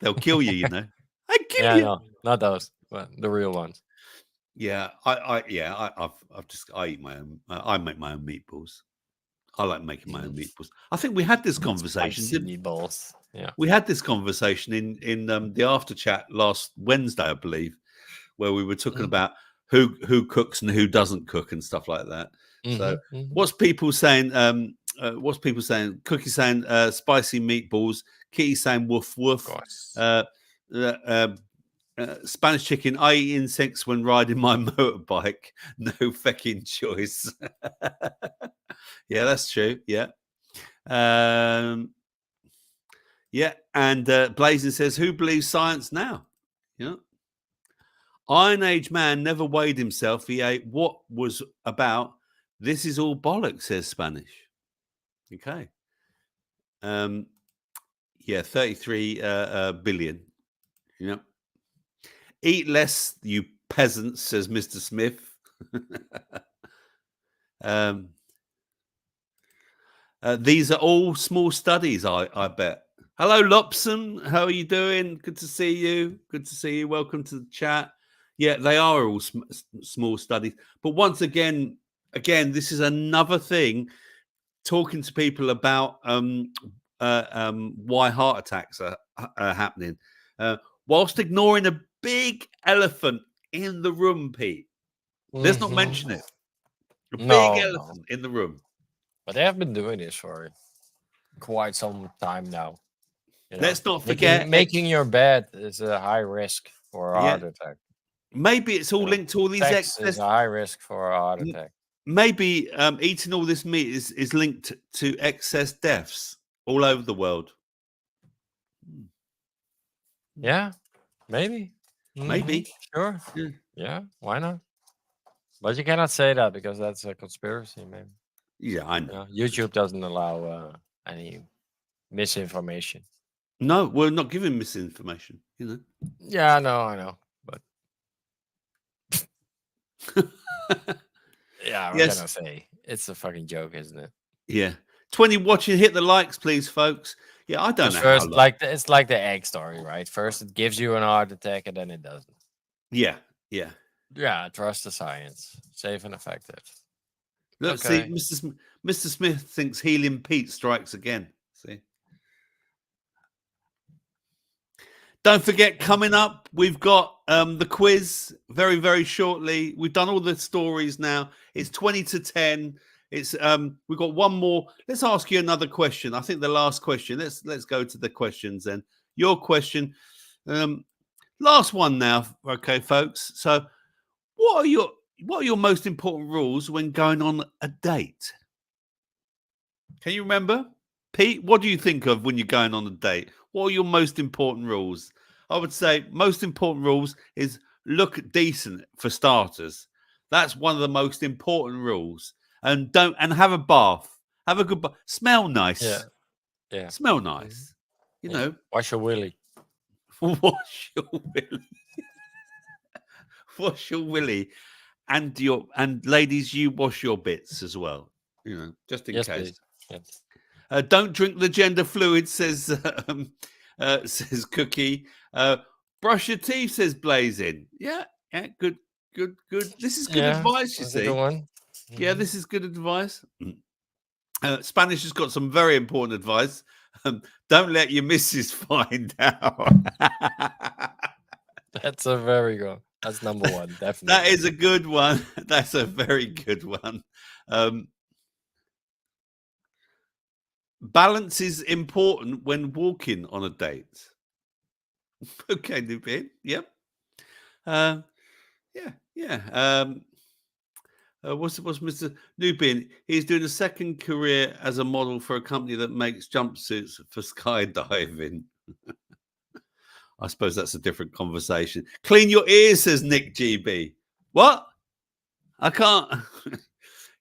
They'll kill you, you know. I kill you. No, not those, but the real ones. Yeah, I eat my own. I make my own meatballs. I like making my own meatballs. I think we had this conversation. Meatballs. Yeah. We had this conversation in the after chat last Wednesday, I believe, where we were talking about who cooks and who doesn't cook and stuff like that. So what's people saying? What's people saying? Cookie saying spicy meatballs. Kitty saying woof woof. Spanish chicken. I eat insects when riding my motorbike. No fucking choice. Yeah, that's true. Yeah. Yeah. And Blazing says, who believes science now? Yeah. Iron Age man never weighed himself. He ate what was about. This is all bollocks, says Spanish. Okay. Yeah, 33 billion. Yeah. Eat less, you peasants, says Mr. Smith. These are all small studies, I bet. Hello, Lopson. How are you doing? Good to see you. Good to see you. Welcome to the chat. Yeah, they are all small studies. But once again, this is another thing, talking to people about why heart attacks are happening, whilst ignoring a big elephant in the room, Pete. Let's not mention it. A big elephant in the room. But they have been doing this for quite some time now. You know, let's not forget making your bed is a high risk for a heart attack. Maybe it's all linked to all these excess. Is a high risk for a heart attack. Maybe eating all this meat is linked to excess deaths all over the world. Yeah, maybe. Maybe. Sure. Yeah, why not? But you cannot say that because that's a conspiracy, man. Yeah, I know. YouTube doesn't allow any misinformation. No, we're not giving misinformation, you know. Yeah, I know. But yeah, I'm gonna say it's a fucking joke, isn't it? Yeah. 20 watching, hit the likes, please, folks. Yeah, I don't know. First, it's like the egg story, right? First, it gives you an heart attack, and then it doesn't. Yeah. Yeah, trust the science. Safe and effective. Look, see, Mr. Smith thinks Helium Pete strikes again. See. Don't forget, coming up, we've got the quiz very, very shortly. We've done all the stories now. It's 20 to 10. It's we've got one more. Let's ask you another question. I think the last question. Let's go to the questions then. Your question. Last one now. Okay, folks. So what are your most important rules when going on a date? Can you remember? Pete, what do you think of when you're going on a date? What are your most important rules? I would say most important rules is look decent for starters. That's one of the most important rules. And have a bath. Have a good bath. Smell nice. Yeah. Smell nice. You know. Wash your willy. Wash your willy. Wash your willy. And ladies, you wash your bits as well. You know, just in case. Yes. Don't drink the gender fluid, says Cookie. Brush your teeth, says Blazing. Yeah, good. This is good advice, you see. A good one. Yeah, this is good advice. Spanish has got some very important advice. Don't let your missus find out. That's a very good. That's number one, definitely. That is a good one. That's a very good one. Balance is important when walking on a date. Okay, Nubin. Yep. Yeah. What's Mr. Nubin? He's doing a second career as a model for a company that makes jumpsuits for skydiving. I suppose that's a different conversation. Clean your ears, says Nick GB. What? I can't.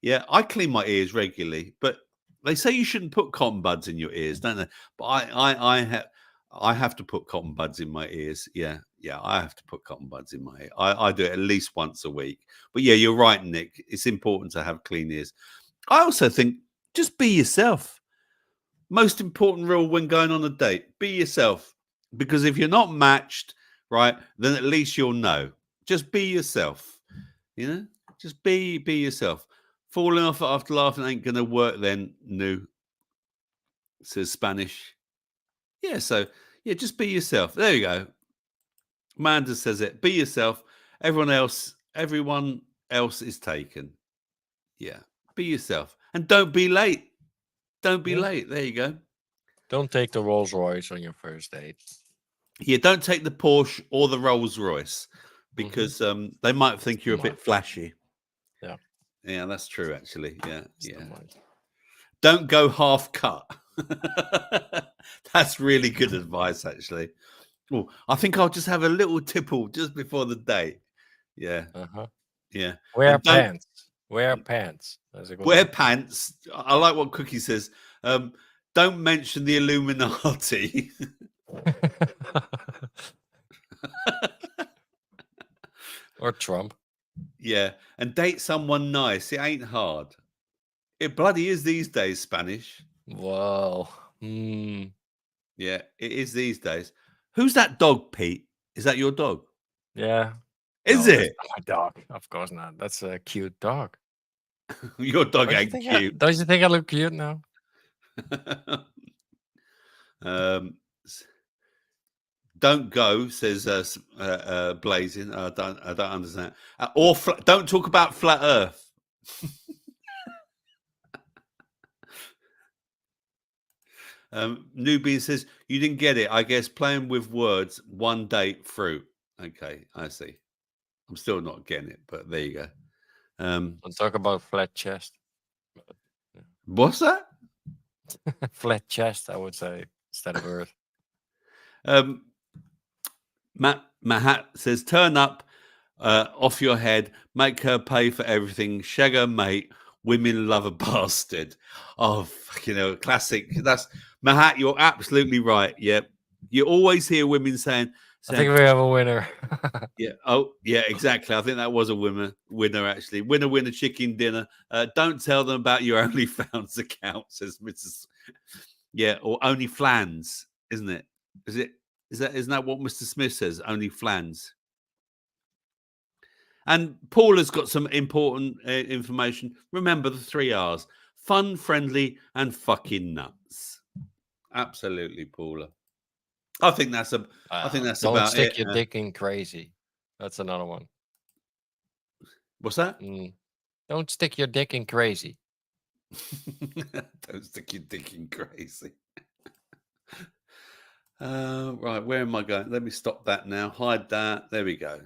Yeah, I clean my ears regularly, but they say you shouldn't put cotton buds in your ears, don't they? But I have to put cotton buds in my ears. Yeah, I have to put cotton buds in my ear. I do it at least once a week. But yeah, you're right, Nick. It's important to have clean ears. I also think just be yourself. Most important rule when going on a date, be yourself. Because if you're not matched, right, then at least you'll know. Just be yourself. You know, just be yourself. Falling off after laughing ain't gonna work then, new, says Spanish. Yeah, so yeah, just be yourself. There you go. Amanda says it. Be yourself. Everyone else is taken. Yeah, be yourself. And don't be late. Don't be late. There you go. Don't take the Rolls Royce on your first date. Yeah, don't take the Porsche or the Rolls Royce because they might think you're a bit flashy. Yeah. Yeah, that's true, actually. Yeah. Don't go half cut. That's really good advice, actually. Oh, I think I'll just have a little tipple just before the date. Yeah. Yeah. Wear pants. Wear pants. That's a good wear one. pants. I like what Cookie says. Don't mention the Illuminati. Or Trump. Yeah. And date someone nice. It ain't hard. It bloody is these days, Spanish. Whoa. Yeah, it is these days. Who's that dog, Pete? Is that your dog? Yeah. Is No, it? that's not my dog? Of course not. That's a cute dog. Your dog ain't cute. Don't you think I look cute now? Don't go, says Blazing. I don't understand. Or don't talk about flat Earth. Newbie says you didn't get it. I guess playing with words, one date fruit. Okay, I see. I'm still not getting it, but there you go. Don't talk about flat chest. What's that? Flat chest, I would say, instead of Earth. Mahat says, turn up off your head, make her pay for everything, shag her mate, women love a bastard. Oh, classic. That's Mahat, you're absolutely right. Yep. You always hear women saying, I think we have a winner. Yeah. Oh, yeah, exactly. I think that was a winner actually. Winner, chicken dinner. Don't tell them about your OnlyFans account, says Mrs. Yeah, or OnlyFlans, isn't it? Isn't that what Mr. Smith says? OnlyFlans. And Paul has got some important information. Remember the 3 R's: fun, friendly, and fucking nuts. Absolutely, Paula. I think that's don't about stick it. your dick in crazy. That's another one. What's that? Don't stick your dick in crazy. Don't stick your dick in crazy. Right, where am I going? Let me stop that now. Hide that. There we go.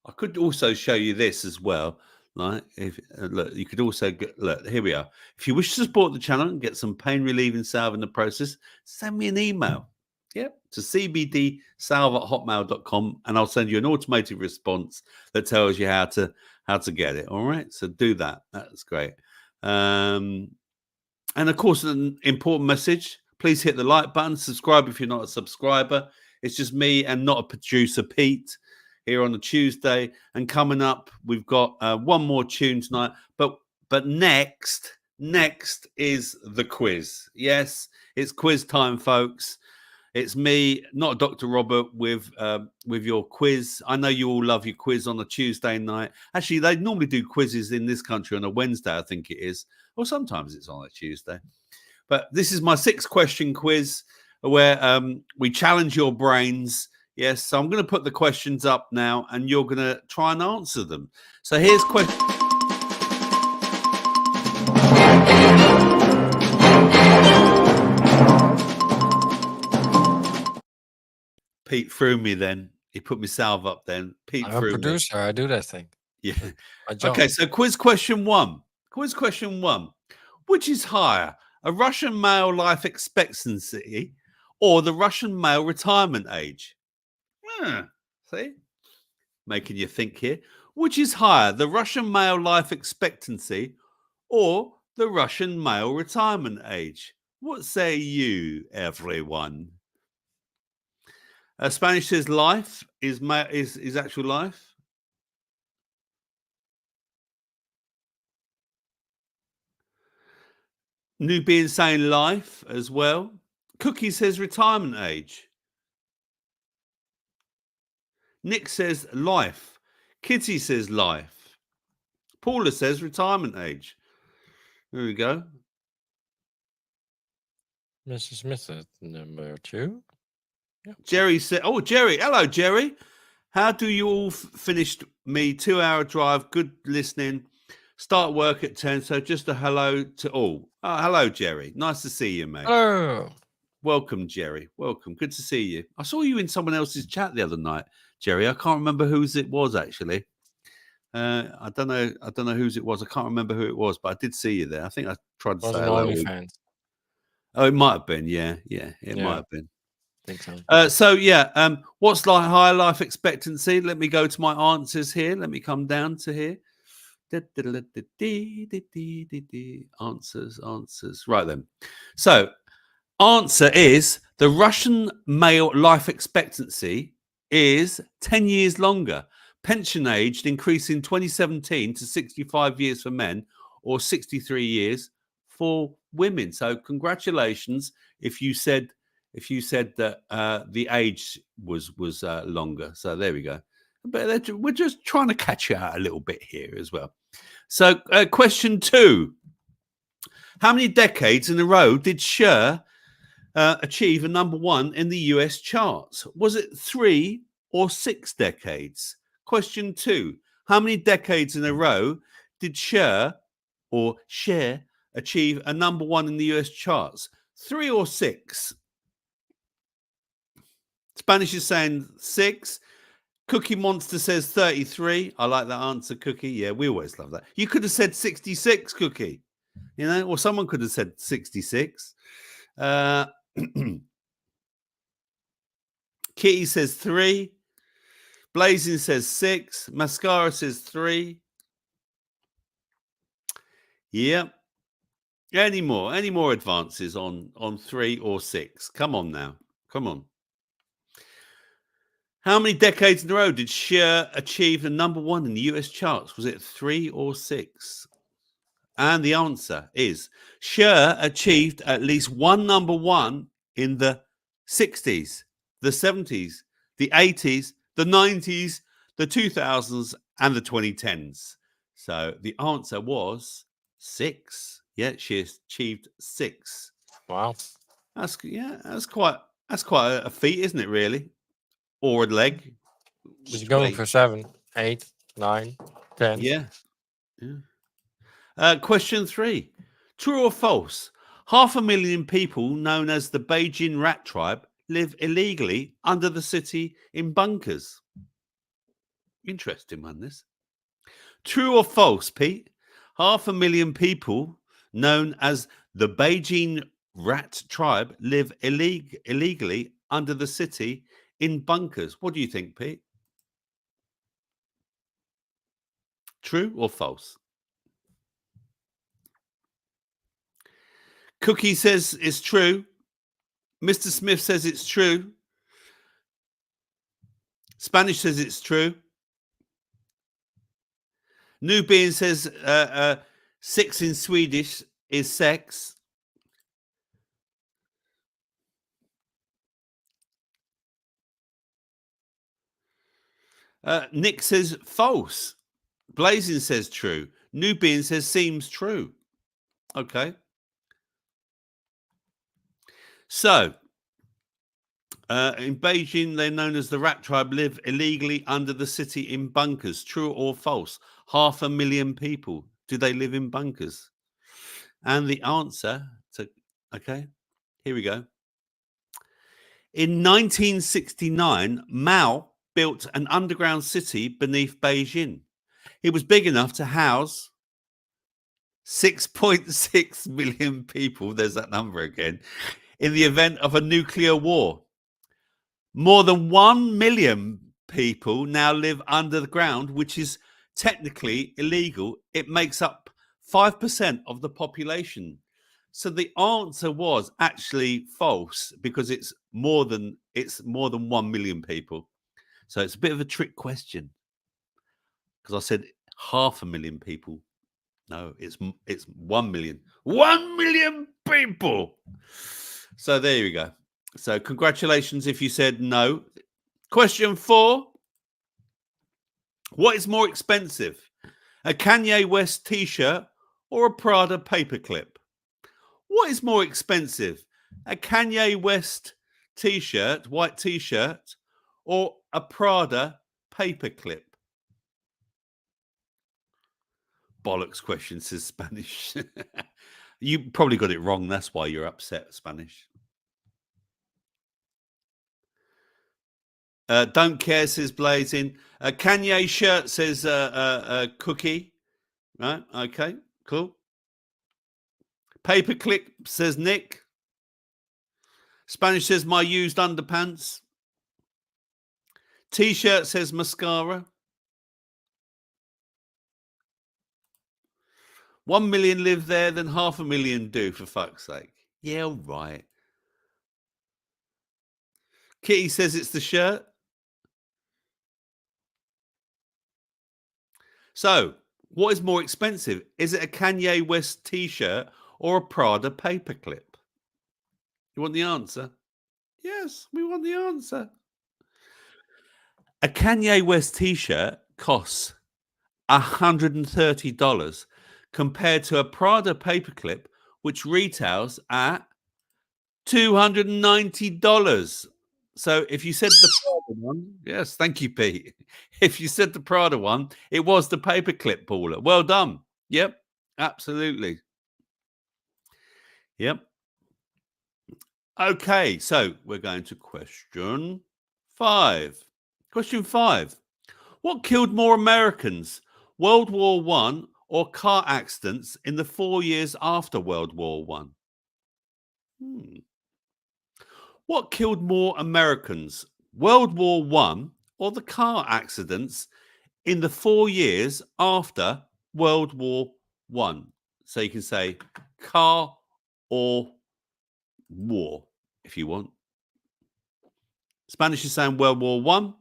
I could also show you this as well. Right? If look, you could also look. Here we are. If you wish to support the channel and get some pain relieving salve in the process, send me an email. Yep, to cbdsalve@hotmail.com, and I'll send you an automated response that tells you how to get it. All right, so do that. That's great. And of course, an important message: please hit the like button, subscribe if you're not a subscriber. It's just me and not a producer, Pete, here on a Tuesday. And coming up, we've got one more tune tonight. But next is the quiz. Yes, it's quiz time, folks. It's me, not Dr. Robert, with your quiz. I know you all love your quiz on a Tuesday night. Actually, they normally do quizzes in this country on a Wednesday, I think it is. Or sometimes it's on a Tuesday. But this is my 6-question quiz where we challenge your brains. Yes, so I'm going to put the questions up now, and you're going to try and answer them. So here's question. Pete threw me then. He put me salve up then. Pete I'm a threw me. producer. I do that thing. Yeah. My job. Okay, so quiz question one. Quiz question one. Which is higher, a Russian male life expectancy or the Russian male retirement age? See? Making you think here. Which is higher, the Russian male life expectancy or the Russian male retirement age? What say you, everyone? Spanish says life is actual life. Nubian saying life as well. Cookie says retirement age. Nick says life. Kitty says life. Paula says retirement age. There we go. Mrs. Smith at number 2. Yeah. Jerry said, oh, Jerry. Hello, Jerry. How do you all finished me? 2-hour drive. Good listening. Start work at 10. So just a hello to all. Oh, hello, Jerry. Nice to see you, mate. Hello. Welcome, Jerry. Welcome. Good to see you. I saw you in someone else's chat the other night, Jerry. I can't remember whose it was, actually. I don't know whose it was. I can't remember who it was, but I did see you there. I think I tried to say hello. OnlyFans. Oh, it might have been. Yeah. It might have been. I think so. So yeah, what's like higher life expectancy? Let me go to my answers here. Let me come down to here. Answers. Right then. So answer is the Russian male life expectancy is 10 years longer. Pension age increased in 2017 to 65 years for men or 63 years for women. So congratulations if you said that the age was longer. So there we go. But we're just trying to catch you out a little bit here as well. So question 2. How many decades in a row did Cher achieve a number 1 in the US charts? Was it 3 or 6 decades? Question 2. How many decades in a row did Cher achieve a number 1 in the US charts? 3 or 6? Spanish is saying 6. Cookie Monster says 33. I like that answer, Cookie. Yeah, we always love that. You could have said 66, Cookie. You know, or someone could have said 66. Kitty says 3. Blazing says 6. Mascara says 3. Yep. Any more advances on 3 or 6? Come on now. Come on. How many decades in a row did Cher achieve the number 1 in the US charts? Was it 3 or 6? And the answer is Cher achieved at least one number 1 in the 60s, the 70s, the 80s, the 90s, the 2000s, and the 2010s. So the answer was 6. Yeah, she achieved 6. Wow. That's quite a feat, isn't it, really? Or a leg. Was going for 7, 8, 9, 10. Yeah. Question 3. True or false? 500,000 people known as the Beijing rat tribe live illegally under the city in bunkers. Interesting one, this. True or false, Pete? 500,000 people known as the Beijing rat tribe live illegally under the city in bunkers. What do you think, Pete? True or false? Cookie says it's true. Mr. Smith says it's true. Spanish says it's true. Nubian says 6 in Swedish is sex. Nick says false. Blazing says true. Nubian says seems true. Okay. So, in Beijing, they're known as the Rat Tribe, live illegally under the city in bunkers. True or false? 500,000 people. Do they live in bunkers? And the answer to, okay, here we go. In 1969, Mao built an underground city beneath Beijing. It was big enough to house 6.6 million people. There's that number again. In the event of a nuclear war. More than 1 million people now live under the ground, which is technically illegal. It makes up 5% of the population. So the answer was actually false because it's more than 1 million people. So it's a bit of a trick question because I said 500,000 people. No, it's 1 million. 1 million people. So there you go. So congratulations if you said no. Question 4. What is more expensive? A Kanye West t-shirt or a Prada paperclip? What is more expensive? A Kanye West t-shirt, white t-shirt, or a Prada paperclip? Bollocks question, says Spanish. You probably got it wrong. That's why you're upset, Spanish. Don't care, says Blazing. Kanye shirt, says Cookie. Right, okay, cool. Paperclip, says Nick. Spanish says my used underpants. T-shirt says mascara. 1 million live there, then 500,000 do, for fuck's sake. Yeah, all right. Kitty says it's the shirt. So, what is more expensive? Is it a Kanye West t-shirt or a Prada paperclip? You want the answer? Yes, we want the answer. A Kanye West t-shirt costs $130 compared to a Prada paperclip, which retails at $290. So if you said the Prada one, yes, thank you, Pete. If you said the Prada one, it was the paperclip, Paula. Well done. Yep, absolutely. Yep. Okay, so we're going to question 5. Question 5. What killed more Americans, World War I or car accidents in the 4 years after World War I? What killed more Americans, World War I or the car accidents in the 4 years after World War I? So you can say car or war if you want. Spanish is saying World War I.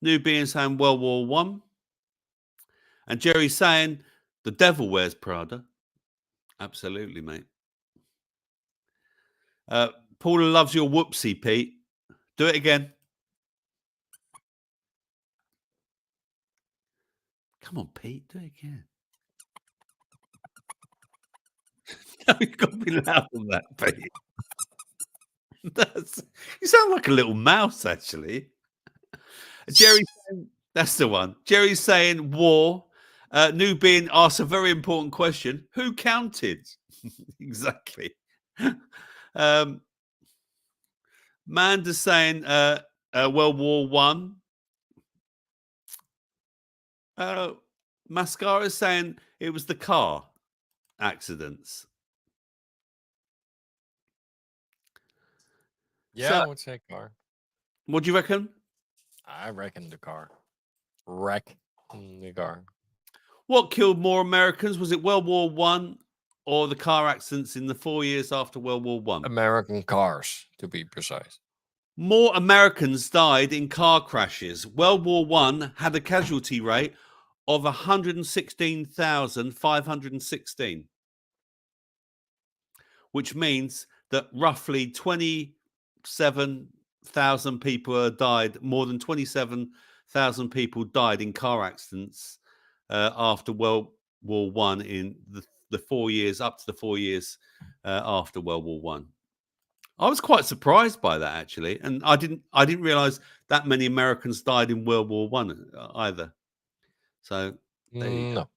Nubian saying World War I. And Jerry's saying the devil wears Prada. Absolutely, mate. Paula loves your whoopsie, Pete. Do it again. Come on, Pete. Do it again. No, you've got to be loud on that, Pete. You sound like a little mouse, actually. Jerry, that's the one. Jerry's saying war. Nubian asks a very important question. Who counted? Exactly. Manda's saying World War One. Mascara's saying it was the car accidents. Yeah, So, I would say car. What do you reckon? I reckon the car. Wreck the car. What killed more Americans? Was it World War I or the car accidents in the 4 years after World War I? American cars, to be precise. More Americans died in car crashes. World War I had a casualty rate of 116,516, which means that roughly 27,000 people died. More than 27,000 people died in car accidents after World War I in the 4 years, up to the 4 years after World War I. I was quite surprised by that actually, and I didn't realize that many Americans died in World War One either. So there you go. No.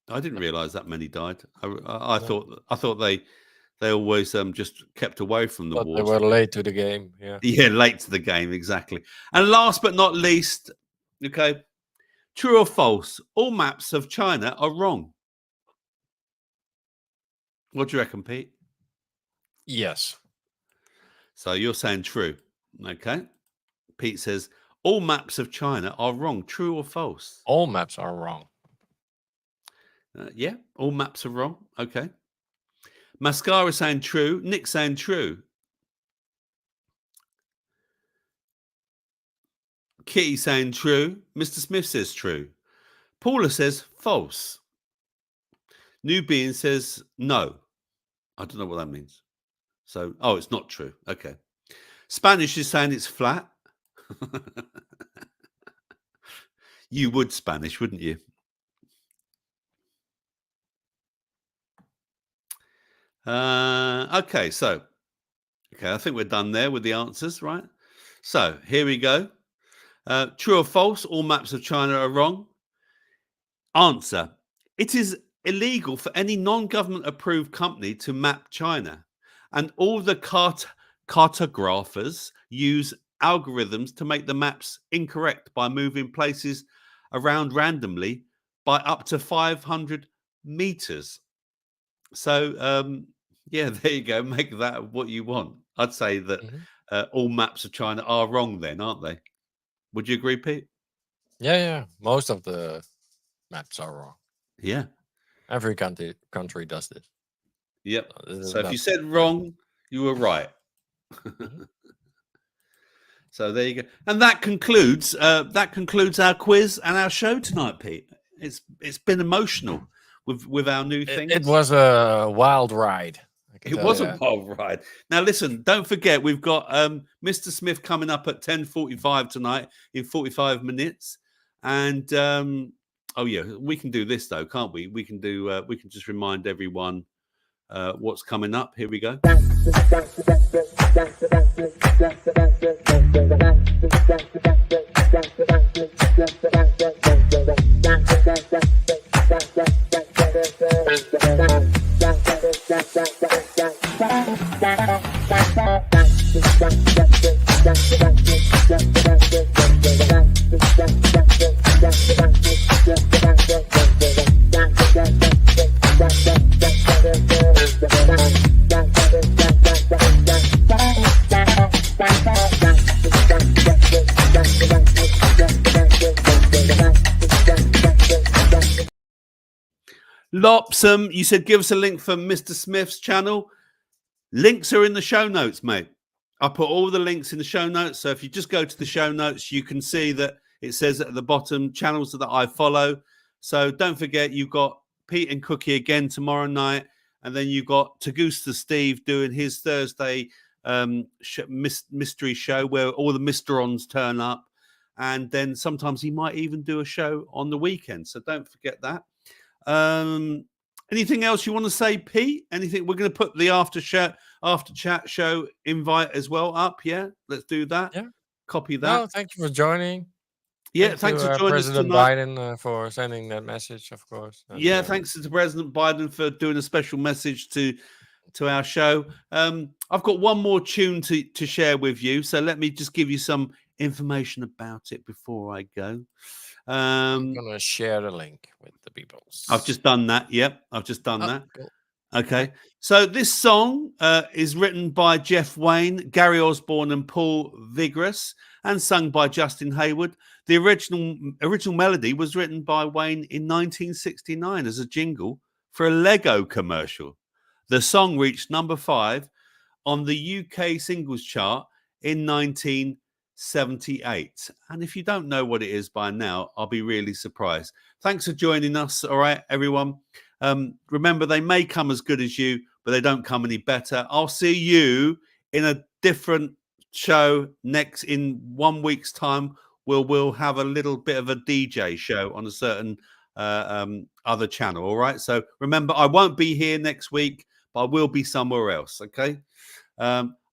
I didn't realize that many died. I thought they always just kept away from the But they wars. were late to the game. Yeah. Yeah, late to the game, exactly. And last but not least, okay, true or false? All maps of China are wrong. What do you reckon, Pete? Yes. So you're saying true. Okay. Pete says all maps of China are wrong. True or false? All maps are wrong. Yeah, all maps are wrong. Okay. Mascara saying true. Nick saying true. Kitty saying true. Mr. Smith says true. Paula says false. Nubian says no. I don't know what that means. So, oh, it's not true. Okay. Spanish is saying it's flat. You would Spanish, wouldn't you? Okay, so, I think we're done there with the answers, right? So, here we go. True or false, all maps of China are wrong. Answer. It is illegal for any non-government approved company to map China. And all the cartographers use algorithms to make the maps incorrect by moving places around randomly by up to 500 meters. So, yeah, there you go. Make that what you want. I'd say that all maps of China are wrong then, aren't they? Would you agree, Pete? Yeah. Most of the maps are wrong. Yeah. Every country does this. Yep. So if you said wrong, you were right. So there you go. And that concludes our quiz and our show tonight, Pete. It's been emotional with our new things. It was a wild ride. It was a wild ride. Now listen, don't forget we've got Mr. Smith coming up at 10:45 tonight in 45 minutes. And oh yeah, we can do this though, can't we? We can just remind everyone what's coming up. Here we go. Lopsum, you said give us a link for Mr. Smith's channel. Links are in the show notes, mate. I put all the links in the show notes. So if you just go to the show notes, you can see that it says at the bottom, channels that I follow. So don't forget, you've got Pete and Cookie again tomorrow night. And then you've got Tagusta Steve doing his Thursday mystery show where all the Misterons turn up. And then sometimes he might even do a show on the weekend. So don't forget that. Anything else you want to say, Pete? Anything? We're going to put the after chat show invite as well up. Yeah, let's do that. Yeah, copy that. No, thank you for joining. Yeah, thanks for joining President us tonight. Biden for sending that message, of course. And, yeah, thanks to President Biden for doing a special message to our show. I've got one more tune to share with you, so let me just give you some information about it before I go. I'm gonna share the link with the people. I've just done that. Yep, I've just done that. Cool. Okay, so this song is written by Jeff Wayne, Gary Osborne, and Paul Vigorous, and sung by Justin Hayward. The original melody was written by Wayne in 1969 as a jingle for a Lego commercial. The song reached number 5 on the UK singles chart in 1978. And if you don't know what it is by now, I'll be really surprised. Thanks for joining us. All right, everyone. Remember, they may come as good as you, but they don't come any better. I'll see you in a different show in 1 week's time. We'll have a little bit of a DJ show on a certain other channel. All right. So remember, I won't be here next week, but I will be somewhere else. Okay.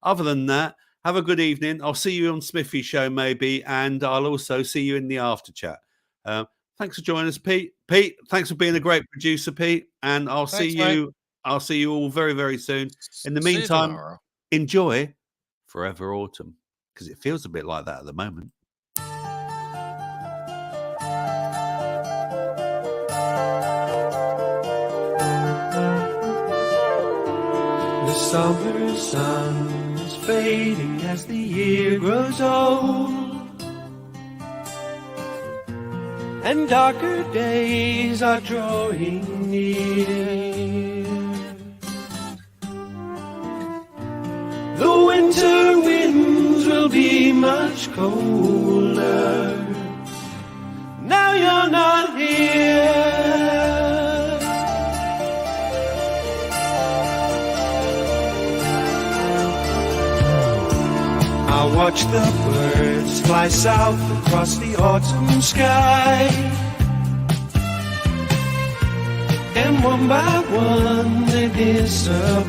other than that, have a good evening. I'll see you on Smithy's show maybe, and I'll also see you in the after chat. Thanks for joining us, Pete. Pete, thanks for being a great producer, Pete. And I'll see you. I'll see you all very, very soon. In the meantime, enjoy Forever Autumn, because it feels a bit like that at the moment. The summer sun is fading as the year grows old, and darker days are drawing near. The winter winds will be much colder. Now you're not here. I watch the birds fly south across the autumn sky, and one by one they disappear.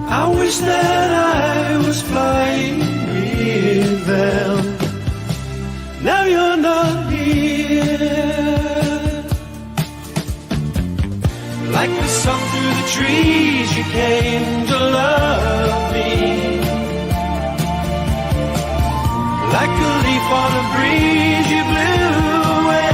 I wish that I was flying with them. Now you're not here. Like the sun through the trees, you came to love me. Like a leaf on a breeze, you blew away.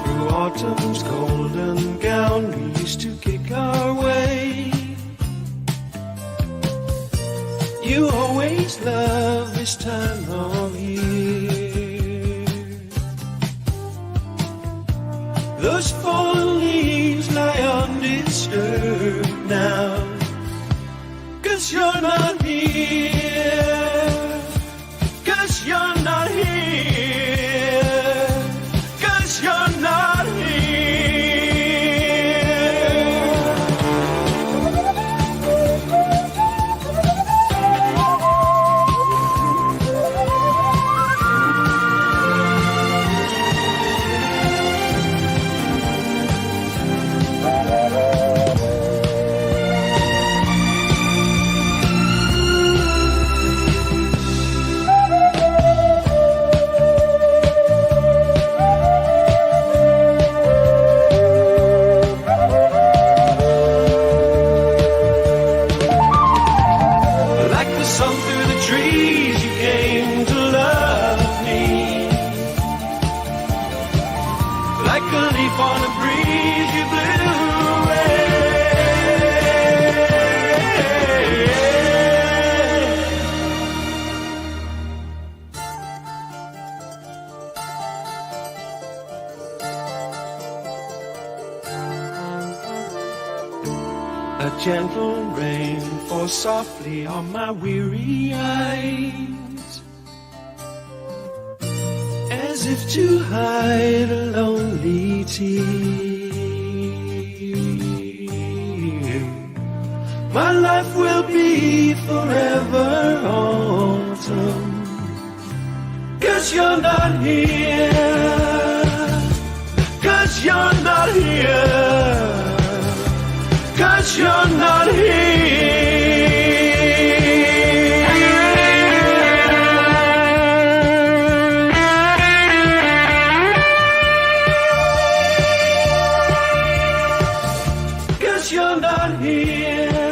Through autumn's golden gown, we used to kick our way. You always love this time of year. Those fallen leaves lie undisturbed now, 'cause you're not here. 'Cause you're not here. 'Cause you're not here. A gentle rain falls softly on my weary eyes, as if to hide a lonely tear. My life will be forever autumn, 'cause you're not here. 'Cause you're not here. 'Cause you're not here. 'Cause you're not here.